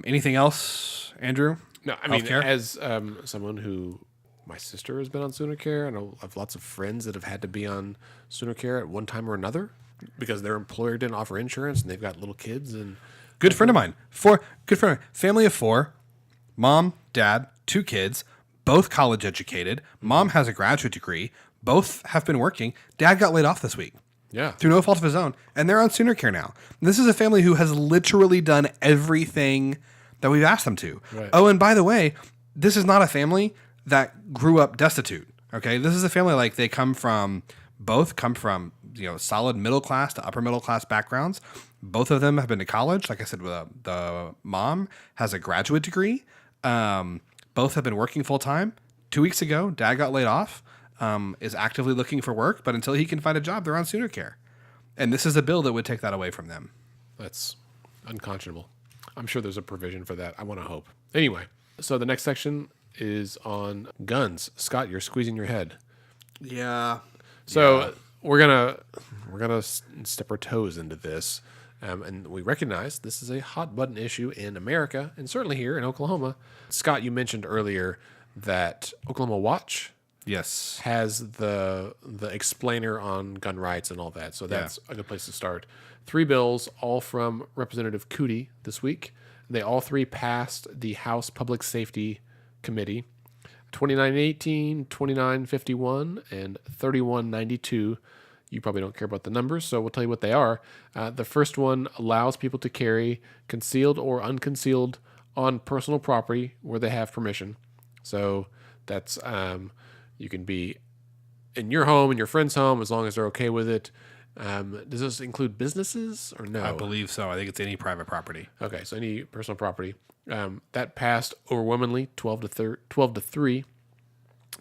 S2: Anything else, Andrew?
S1: No, I mean, as someone who, my sister has been on Sooner Care, and I have lots of friends that have had to be on Sooner Care at one time or another because their employer didn't offer insurance and they've got little kids. And
S2: good friend of mine, family of 4, mom, dad, 2 kids, both college educated. Mom has a graduate degree. Both have been working. Dad got laid off this week.
S1: Yeah.
S2: Through no fault of his own. And they're on Sooner Care now. This is a family who has literally done everything that we've asked them to.
S1: Right.
S2: Oh, and by the way, this is not a family that grew up destitute. Okay. This is a family like both come from, solid middle class to upper middle class backgrounds. Both of them have been to college. Like I said, the mom has a graduate degree. Both have been working full time. 2 weeks ago, dad got laid off, is actively looking for work, but until he can find a job, they're on Sooner Care. And this is a bill that would take that away from them.
S1: That's unconscionable. I'm sure there's a provision for that. I want to hope. Anyway, so the next section is on guns. Scott, you're squeezing your head.
S2: Yeah.
S1: So we're gonna step our toes into this, and we recognize this is a hot button issue in America and certainly here in Oklahoma. Scott, you mentioned earlier that Oklahoma Watch
S2: Yes.
S1: has the explainer on gun rights and all that. So that's a good place to start. 3 bills, all from Representative Cootie this week. They all 3 passed the House Public Safety Committee. 2918, 2951, and 3192. You probably don't care about the numbers, so we'll tell you what they are. The first one allows people to carry concealed or unconcealed on personal property where they have permission. So that's you can be in your home, in your friend's home, as long as they're okay with it. Does this include businesses or no?
S2: I believe so. I think it's any private property.
S1: Okay, so any personal property. That passed overwhelmingly, 12 to 3.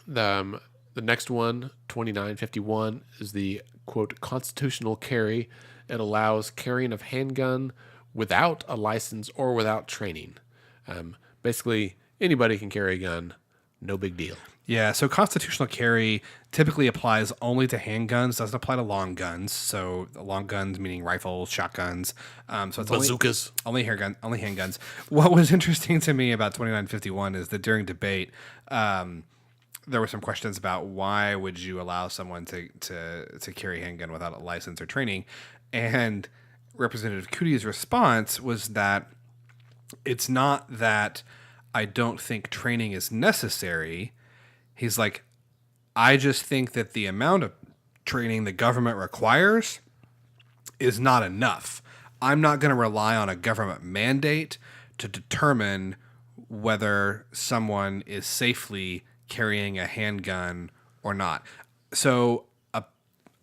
S1: The next one, 2951, is the, quote, constitutional carry. It allows carrying of handgun without a license or without training. Basically, anybody can carry a gun. No big deal.
S2: Yeah, so constitutional carry typically applies only to handguns, doesn't apply to long guns. So long guns meaning rifles, shotguns. So it's
S1: bazookas,
S2: only handguns. What was interesting to me about 2951 is that during debate, there were some questions about why would you allow someone to carry a handgun without a license or training, and Representative Cootie's response was that it's not that I don't think training is necessary. He's like, I just think that the amount of training the government requires is not enough. I'm not going to rely on a government mandate to determine whether someone is safely carrying a handgun or not. So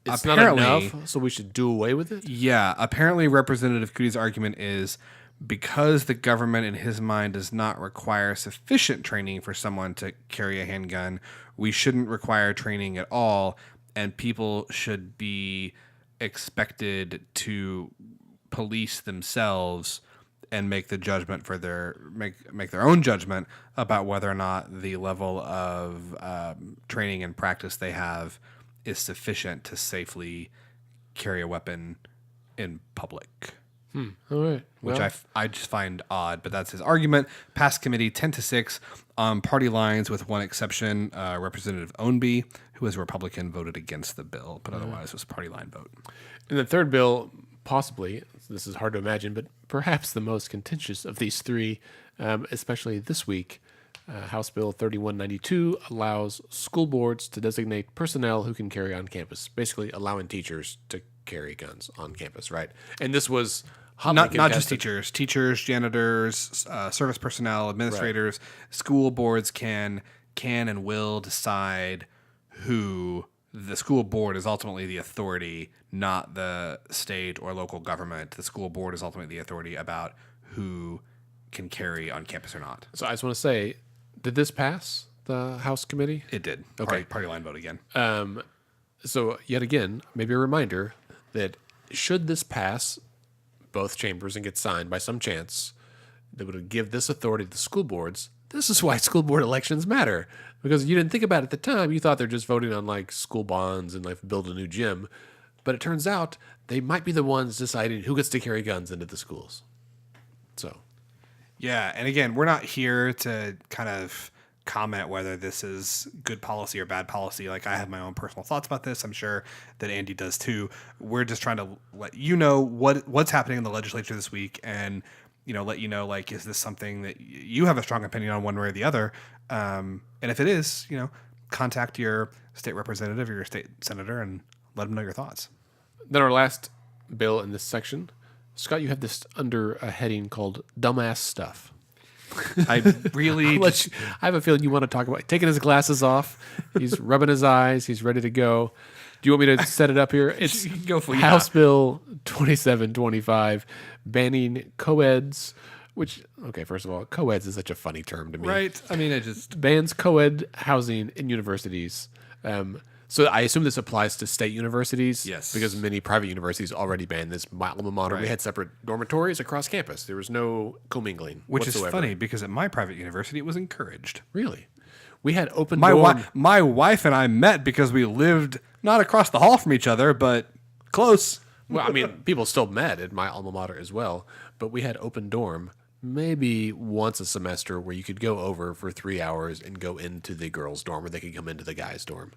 S1: it's not enough, so we should do away with it?
S2: Yeah. Apparently, Representative Cootie's argument is because the government, in his mind, does not require sufficient training for someone to carry a handgun, we shouldn't require training at all, and people should be expected to police themselves and make the judgment for make their own judgment about whether or not the level of training and practice they have is sufficient to safely carry a weapon in public.
S1: All right.
S2: Which I just find odd, but that's his argument. Passed committee 10-6 on party lines, with one exception. Representative Ownby, who is a Republican, voted against the bill, but otherwise was a party line vote.
S1: And the third bill, possibly, this is hard to imagine, but perhaps the most contentious of these 3, especially this week, House Bill 3192 allows school boards to designate personnel who can carry on campus, basically allowing teachers to carry guns on campus, right? And this was
S2: not just teachers, janitors, service personnel, administrators. Right. School boards can and will decide who. The school board is ultimately the authority, not the state or local government. The school board is ultimately the authority about who can carry on campus or not.
S1: So I just want to say, did this pass the House committee?
S2: It did.
S1: Okay.
S2: Party line vote again.
S1: So yet again, maybe a reminder that should this pass both chambers and get signed by some chance, that would give this authority to the school boards. This is why school board elections matter, because you didn't think about it at the time. You thought they're just voting on like school bonds and like build a new gym, but it turns out they might be the ones deciding who gets to carry guns into the schools. So,
S2: yeah, and again, we're not here to kind of comment whether this is good policy or bad policy. Like, I have my own personal thoughts about this. I'm sure that Andy does too. We're just trying to let you know what's happening in the legislature this week, and let you know, like, is this something that you have a strong opinion on one way or the other? And if it is, contact your state representative or your state senator and let them know your thoughts.
S1: Then our last bill in this section, Scott, you have this under a heading called dumbass stuff.
S2: I really...
S1: I have a feeling you want to talk about taking his glasses off. He's rubbing his eyes. He's ready to go. Do you want me to set it up here? It's
S2: Go for
S1: House Bill 2725, banning co-eds, which, okay, first of all, co-eds is such a funny term to me.
S2: Right. I mean, it just...
S1: Bans co-ed housing in universities. So I assume this applies to state universities?
S2: Yes.
S1: Because many private universities already banned this. My alma mater,
S2: Right.
S1: We had separate dormitories across campus. There was no commingling
S2: Which
S1: whatsoever.
S2: is funny, because at my private university, it was encouraged.
S1: Really? We had open
S2: My
S1: dorm.
S2: my wife and I met because we lived not across the hall from each other, but close.
S1: Well, I mean, people still met at my alma mater as well, but we had open dorm maybe once a semester where you could go over for 3 hours and go into the girls' dorm, or they could come into the guys' dorm.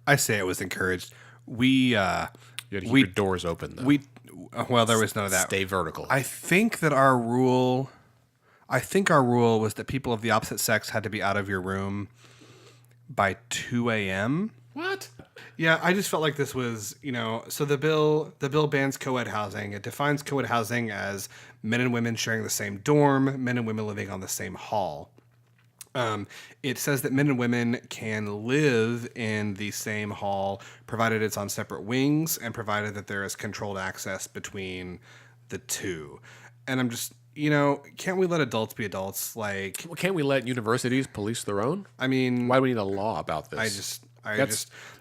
S2: I say it was encouraged. We
S1: You had to keep
S2: we
S1: your doors open, though.
S2: we well, there was none of that.
S1: Stay vertical.
S2: I think our rule was that people of the opposite sex had to be out of your room by 2 a.m.
S1: What?
S2: Yeah, I just felt like this was, so the bill bans co-ed housing. It defines co-ed housing as men and women sharing the same dorm, men and women living on the same hall. It says that men and women can live in the same hall, provided it's on separate wings and provided that there is controlled access between the two. And I'm just, can't we let adults be adults? Like,
S1: Well, can't we let universities police their own?
S2: I mean,
S1: Why do we need a law about this?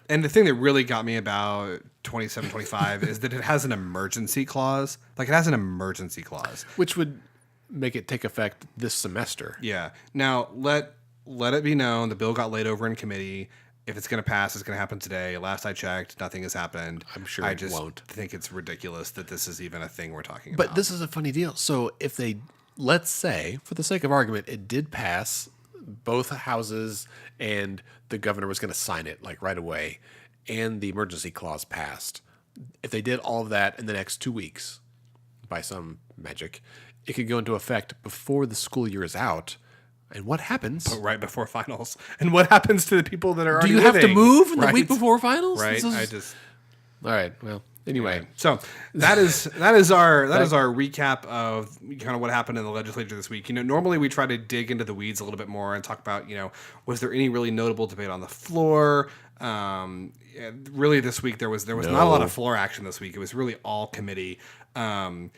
S2: and the thing that really got me about 2725 is that it has an emergency clause. Like, it has an emergency clause.
S1: Which would make it take effect this semester.
S2: Yeah. Now, let it be known the bill got laid over in committee. If it's going to pass, it's going to happen today. Last I checked, nothing has happened.
S1: I'm sure
S2: I
S1: it
S2: just
S1: won't.
S2: think it's ridiculous that this is even a thing we're talking
S1: But
S2: about.
S1: this is a funny deal. So if they, let's say, for the sake of argument, it did pass both houses and the governor was going to sign it like right away, and the emergency clause passed. If they did all of that in the next 2 weeks, by some magic, it could go into effect before the school year is out. And what happens?
S2: right before finals. And what happens to the people that are
S1: Do
S2: already
S1: you have to
S2: living?
S1: move in the
S2: Right?
S1: week before finals?
S2: Right.
S1: This is- all right. Well, anyway.
S2: So that is our recap of kind of what happened in the legislature this week. Normally we try to dig into the weeds a little bit more and talk about, was there any really notable debate on the floor? Really this week there was not a lot of floor action this week. It was really all committee. Andy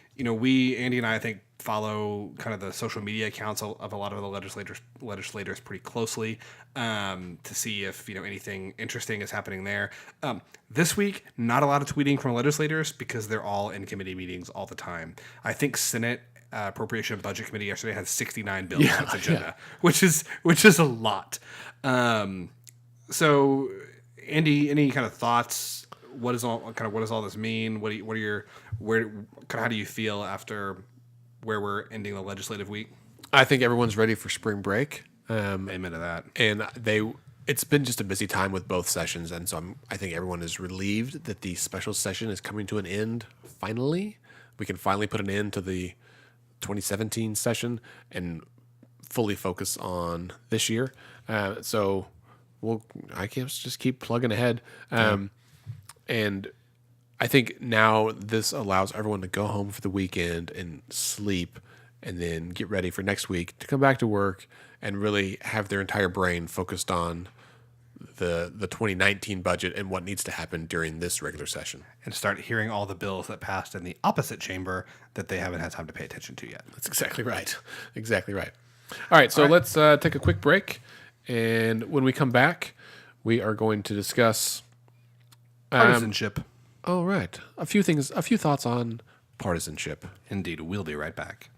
S2: and I think follow kind of the social media accounts of a lot of the legislators pretty closely to see if anything interesting is happening there. This week, not a lot of tweeting from legislators because they're all in committee meetings all the time. I think Senate Appropriation and Budget Committee yesterday had 69 bills on its agenda, which is a lot. So, Andy, any kind of thoughts? What does all this mean? How do you feel after where we're ending the legislative week?
S1: I think everyone's ready for spring break.
S2: Amen to that.
S1: And it's been just a busy time with both sessions, and so I think everyone is relieved that the special session is coming to an end. Finally, we can finally put an end to the 2017 session and fully focus on this year. So I guess just keep plugging ahead. And I think now this allows everyone to go home for the weekend and sleep, and then get ready for next week to come back to work and really have their entire brain focused on the 2019 budget and what needs to happen during this regular session.
S2: And start hearing all the bills that passed in the opposite chamber that they haven't had time to pay attention to yet.
S1: That's exactly right. Exactly right. All right, so let's take a quick break, and when we come back, we are going to discuss
S2: Partisanship.
S1: Oh, right. A few thoughts on partisanship.
S2: Indeed. We'll be right back.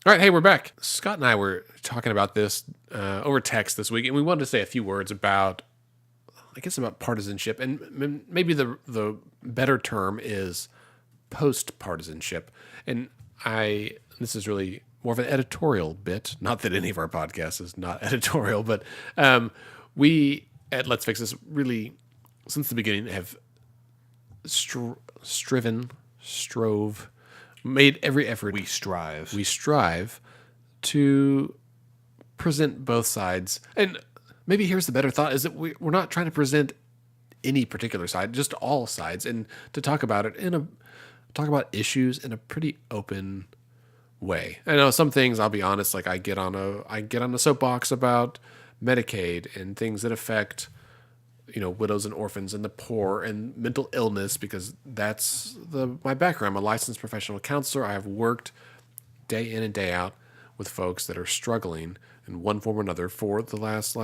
S1: All right, hey, we're back. Scott and I were talking about this over text this week, and we wanted to say a few words about partisanship, and maybe the better term is post-partisanship. And this is really more of an editorial bit. Not that any of our podcasts is not editorial, but we at Let's Fix This really, since the beginning, have strove, made every effort.
S2: We strive
S1: to present both sides. And maybe here's the better thought, is that we're not trying to present any particular side, just all sides, and to talk about it talk about issues in a pretty open way. I know some things, I'll be honest, like I get on a soapbox about Medicaid and things that affect widows and orphans and the poor and mental illness, because that's my background. I'm a licensed professional counselor. I have worked day in and day out with folks that are struggling in one form or another for the last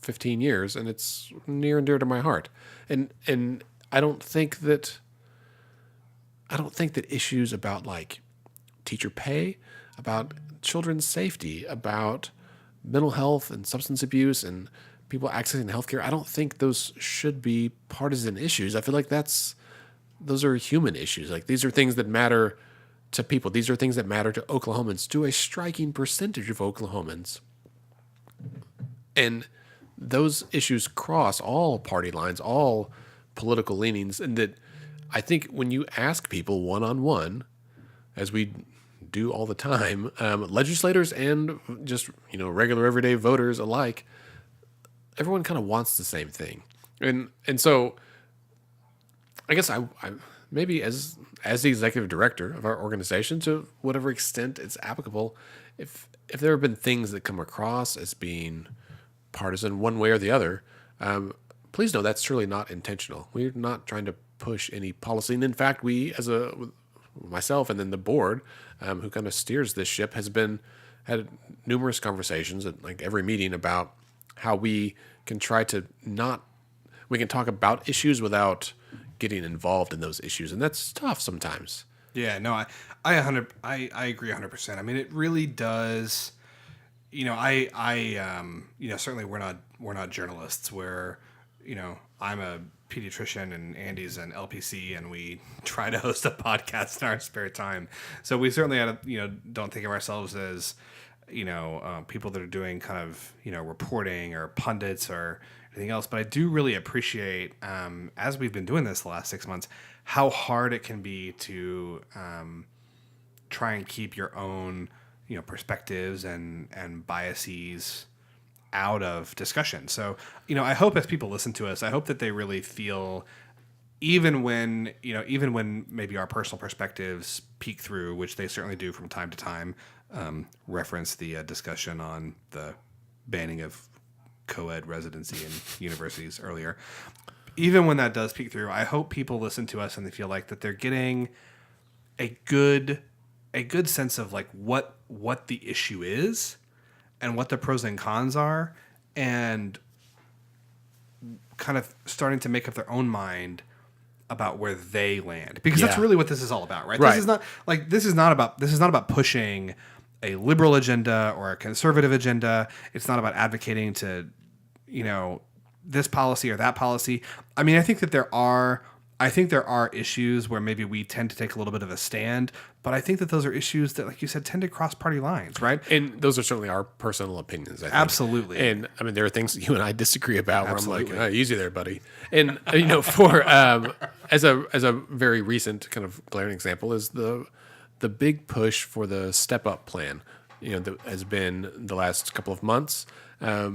S1: 15 years, and it's near and dear to my heart. And I don't think that issues about teacher pay, about children's safety, about mental health and substance abuse and people accessing healthcare, I don't think those should be partisan issues. I feel like those are human issues. Like these are things that matter to people. These are things that matter to Oklahomans, to a striking percentage of Oklahomans. And those issues cross all party lines, all political leanings. And that I think when you ask people one-on-one, as we do all the time, legislators and just, regular everyday voters alike, everyone kind of wants the same thing. And so I guess I maybe as the executive director of our organization, to whatever extent it's applicable, if there have been things that come across as being partisan one way or the other, please know that's surely not intentional. We're not trying to push any policy. And in fact, we myself and then the board, who kind of steers this ship, had numerous conversations at like every meeting about how we can try to we can talk about issues without getting involved in those issues. And that's tough sometimes.
S2: Yeah, no, I agree 100%. I mean, it really does. Certainly we're not journalists. I'm a pediatrician and Andy's an LPC, and we try to host a podcast in our spare time. So we certainly don't think of ourselves as people that are doing kind of reporting or pundits or anything else. But I do really appreciate, as we've been doing this the last 6 months, how hard it can be to try and keep your own perspectives and biases out of discussion. So, I hope as people listen to us, I hope that they really feel, even when maybe our personal perspectives peek through, which they certainly do from time to time, reference the discussion on the banning of co-ed residency in universities earlier. Even when that does peek through, I hope people listen to us and they feel like that they're getting a good sense of like what the issue is and what the pros and cons are, and kind of starting to make up their own mind about where they land, because that's really what this is all about, right? This is not about pushing a liberal agenda or a conservative agenda. It's not about advocating to, this policy or that policy. I mean, I think there are issues where maybe we tend to take a little bit of a stand, but I think that those are issues that, like you said, tend to cross party lines, right?
S1: And those are certainly our personal opinions, I think.
S2: Absolutely.
S1: And I mean, there are things you and I disagree about
S2: Absolutely.
S1: where I'm like, easy there, buddy. And, for, as a very recent kind of glaring example is the big push for the step up plan, that has been the last couple of months. I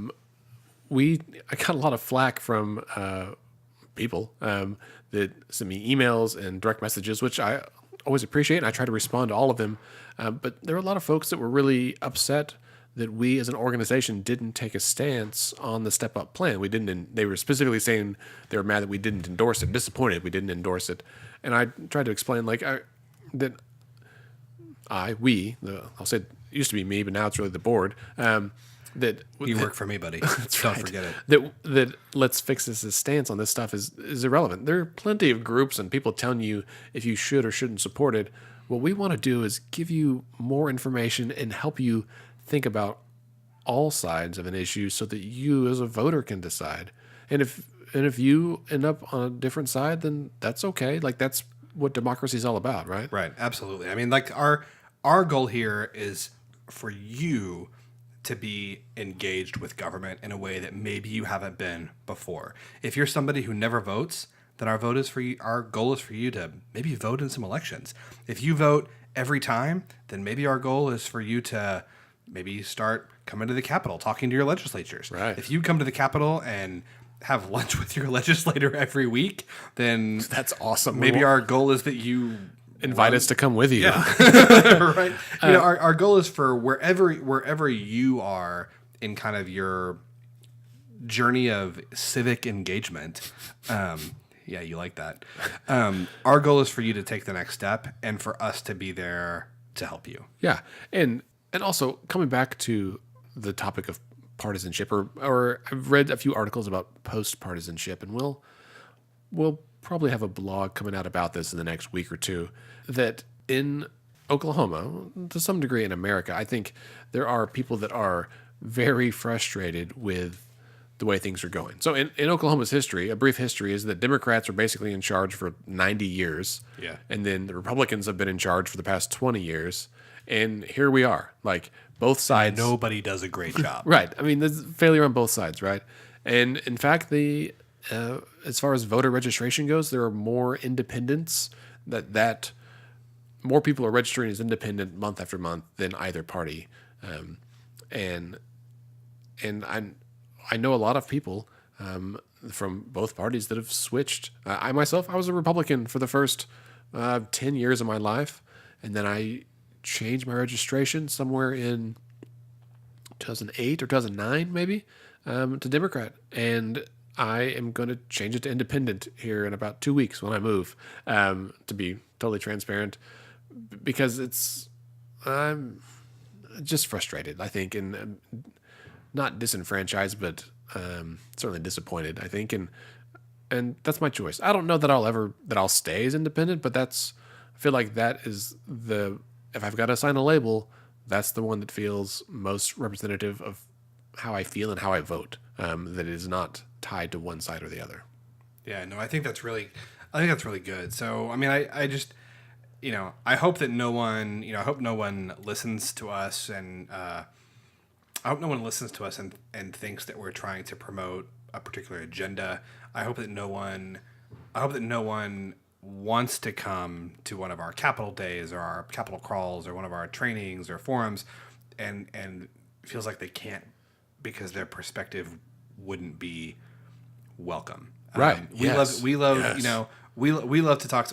S1: got a lot of flack from, people, that send me emails and direct messages, which I always appreciate, and I try to respond to all of them. But there were a lot of folks that were really upset that we as an organization didn't take a stance on the Step Up plan. They were specifically saying they were mad that we didn't endorse it, disappointed we didn't endorse it. And I tried to explain I'll say it used to be me, but now it's really the board, that
S2: you work for me, buddy.
S1: That's
S2: Don't
S1: right.
S2: forget it.
S1: That let's fix this stance on this stuff is irrelevant. There are plenty of groups and people telling you if you should or shouldn't support it. What we want to do is give you more information and help you think about all sides of an issue so that you as a voter can decide. And if you end up on a different side, then that's okay. Like that's what democracy is all about, right?
S2: Right. Absolutely. I mean, like our goal here is for you to be engaged with government in a way that maybe you haven't been before. If you're somebody who never votes, then our goal is for you to maybe vote in some elections. If you vote every time, then maybe our goal is for you to maybe start coming to the Capitol, talking to your legislatures.
S1: Right.
S2: If you come to the Capitol and have lunch with your legislator every week, then
S1: That's awesome.
S2: maybe our goal is that you
S1: invite us to come with you.
S2: Yeah. Right. Our goal is for wherever you are in kind of your journey of civic engagement. Yeah, you like that. Our goal is for you to take the next step and for us to be there to help you.
S1: Yeah. And also coming back to the topic of partisanship, or I've read a few articles about post-partisanship, and we'll probably have a blog coming out about this in the next week or two, that in Oklahoma, to some degree in America, I think there are people that are very frustrated with the way things are going. So in Oklahoma's history, a brief history is that Democrats were basically in charge for 90 years.
S2: Yeah.
S1: And then the Republicans have been in charge for the past 20 years. And here we are, like both sides.
S2: Nobody does a great job.
S1: Right. I mean, there's failure on both sides, right? And in fact, as far as voter registration goes, there are more independents that more people are registering as independent month after month than either party. And I know a lot of people from both parties that have switched. I myself, I was a Republican for the first 10 years of my life, and then I changed my registration somewhere in 2008 or 2009, maybe, to Democrat. And I am going to change it to independent here in about 2 weeks when I move, to be totally transparent, because I'm just frustrated, I think, and not disenfranchised, but certainly disappointed, I think. And that's my choice. I don't know that I'll stay as independent, but I feel like that is if I've got to assign a label, that's the one that feels most representative of how I feel and how I vote, that is not tied to one side or the other.
S2: Yeah, no, I think that's really good. So, I mean, I just, I hope that no one, I hope no one listens to us and thinks that we're trying to promote a particular agenda. I hope that no one wants to come to one of our Capitol days or our Capitol crawls or one of our trainings or forums and feels like they can't because their perspective wouldn't be welcome.
S1: Right.
S2: We love to talk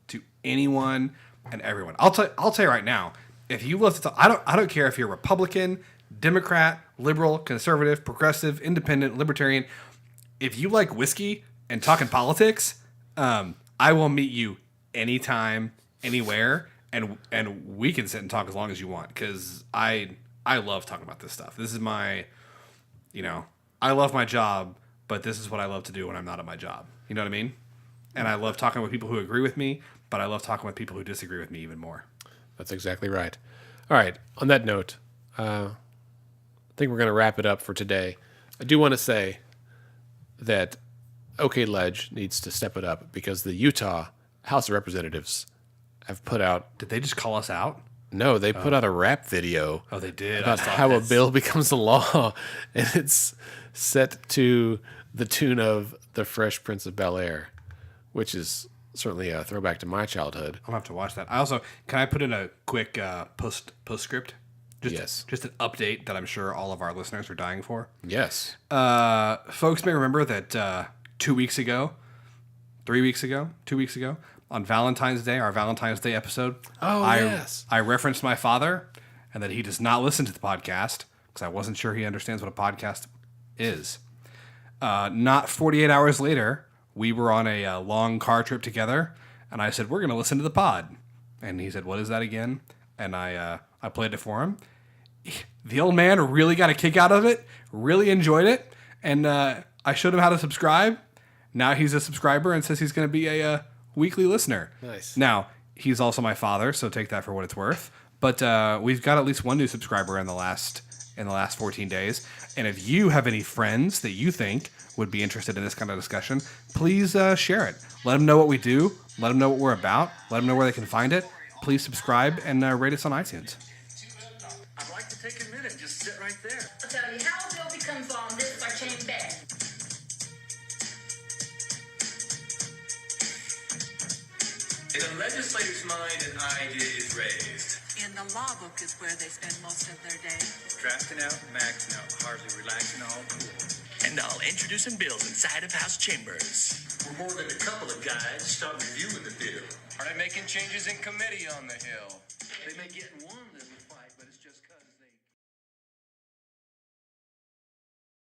S2: to anyone and everyone. I'll tell you right now, if you love to talk, I don't care if you're Republican, Democrat, liberal, conservative, progressive, independent, libertarian. If you like whiskey and talking politics, I will meet you anytime, anywhere, and we can sit and talk as long as you want, because I love talking about this stuff. This is my, I love my job, but this is what I love to do when I'm not at my job. You know what I mean? And I love talking with people who agree with me, but I love talking with people who disagree with me even more.
S1: That's exactly right. All right. On that note, I think we're going to wrap it up for today. I do want to say that OK Ledge needs to step it up because the Utah House of Representatives have put out...
S2: Did they just call us out?
S1: No, they put out a rap video.
S2: Oh, they did.
S1: About how a bill becomes a law, and it's set to the tune of The Fresh Prince of Bel-Air, which is certainly a throwback to my childhood.
S2: I'll have to watch that. Can I put in a quick postscript?
S1: Yes.
S2: Just an update that I'm sure all of our listeners are dying for.
S1: Yes.
S2: Folks may remember that 2 weeks ago, on Valentine's Day, our Valentine's Day episode, I referenced my father and that he does not listen to the podcast because I wasn't sure he understands what a podcast is. Not 48 hours later, we were on a long car trip together, and I said, we're going to listen to the pod. And he said, what is that again? And I played it for him. The old man really got a kick out of it, really enjoyed it, and I showed him how to subscribe. Now he's a subscriber and says he's going to be a weekly listener.
S1: Nice.
S2: Now, he's also my father, so take that for what it's worth. But we've got at least one new subscriber in the last 14 days. And if you have any friends that you think would be interested in this kind of discussion, please share it. Let them know what we do. Let them know what we're about. Let them know where they can find it. Please subscribe and rate us on iTunes.
S3: I'd like to take a minute and just sit right there.
S4: I'll tell you how a bill becomes law in this our chamber.
S3: In the legislator's mind, an idea is raised.
S5: In the law book is where they spend most of their day.
S3: Drafting out, maxing out, hardly relaxing, all cool. And all introducing bills inside of House chambers. We're more than a couple of guys start reviewing the bill. Are they making changes in committee on the Hill?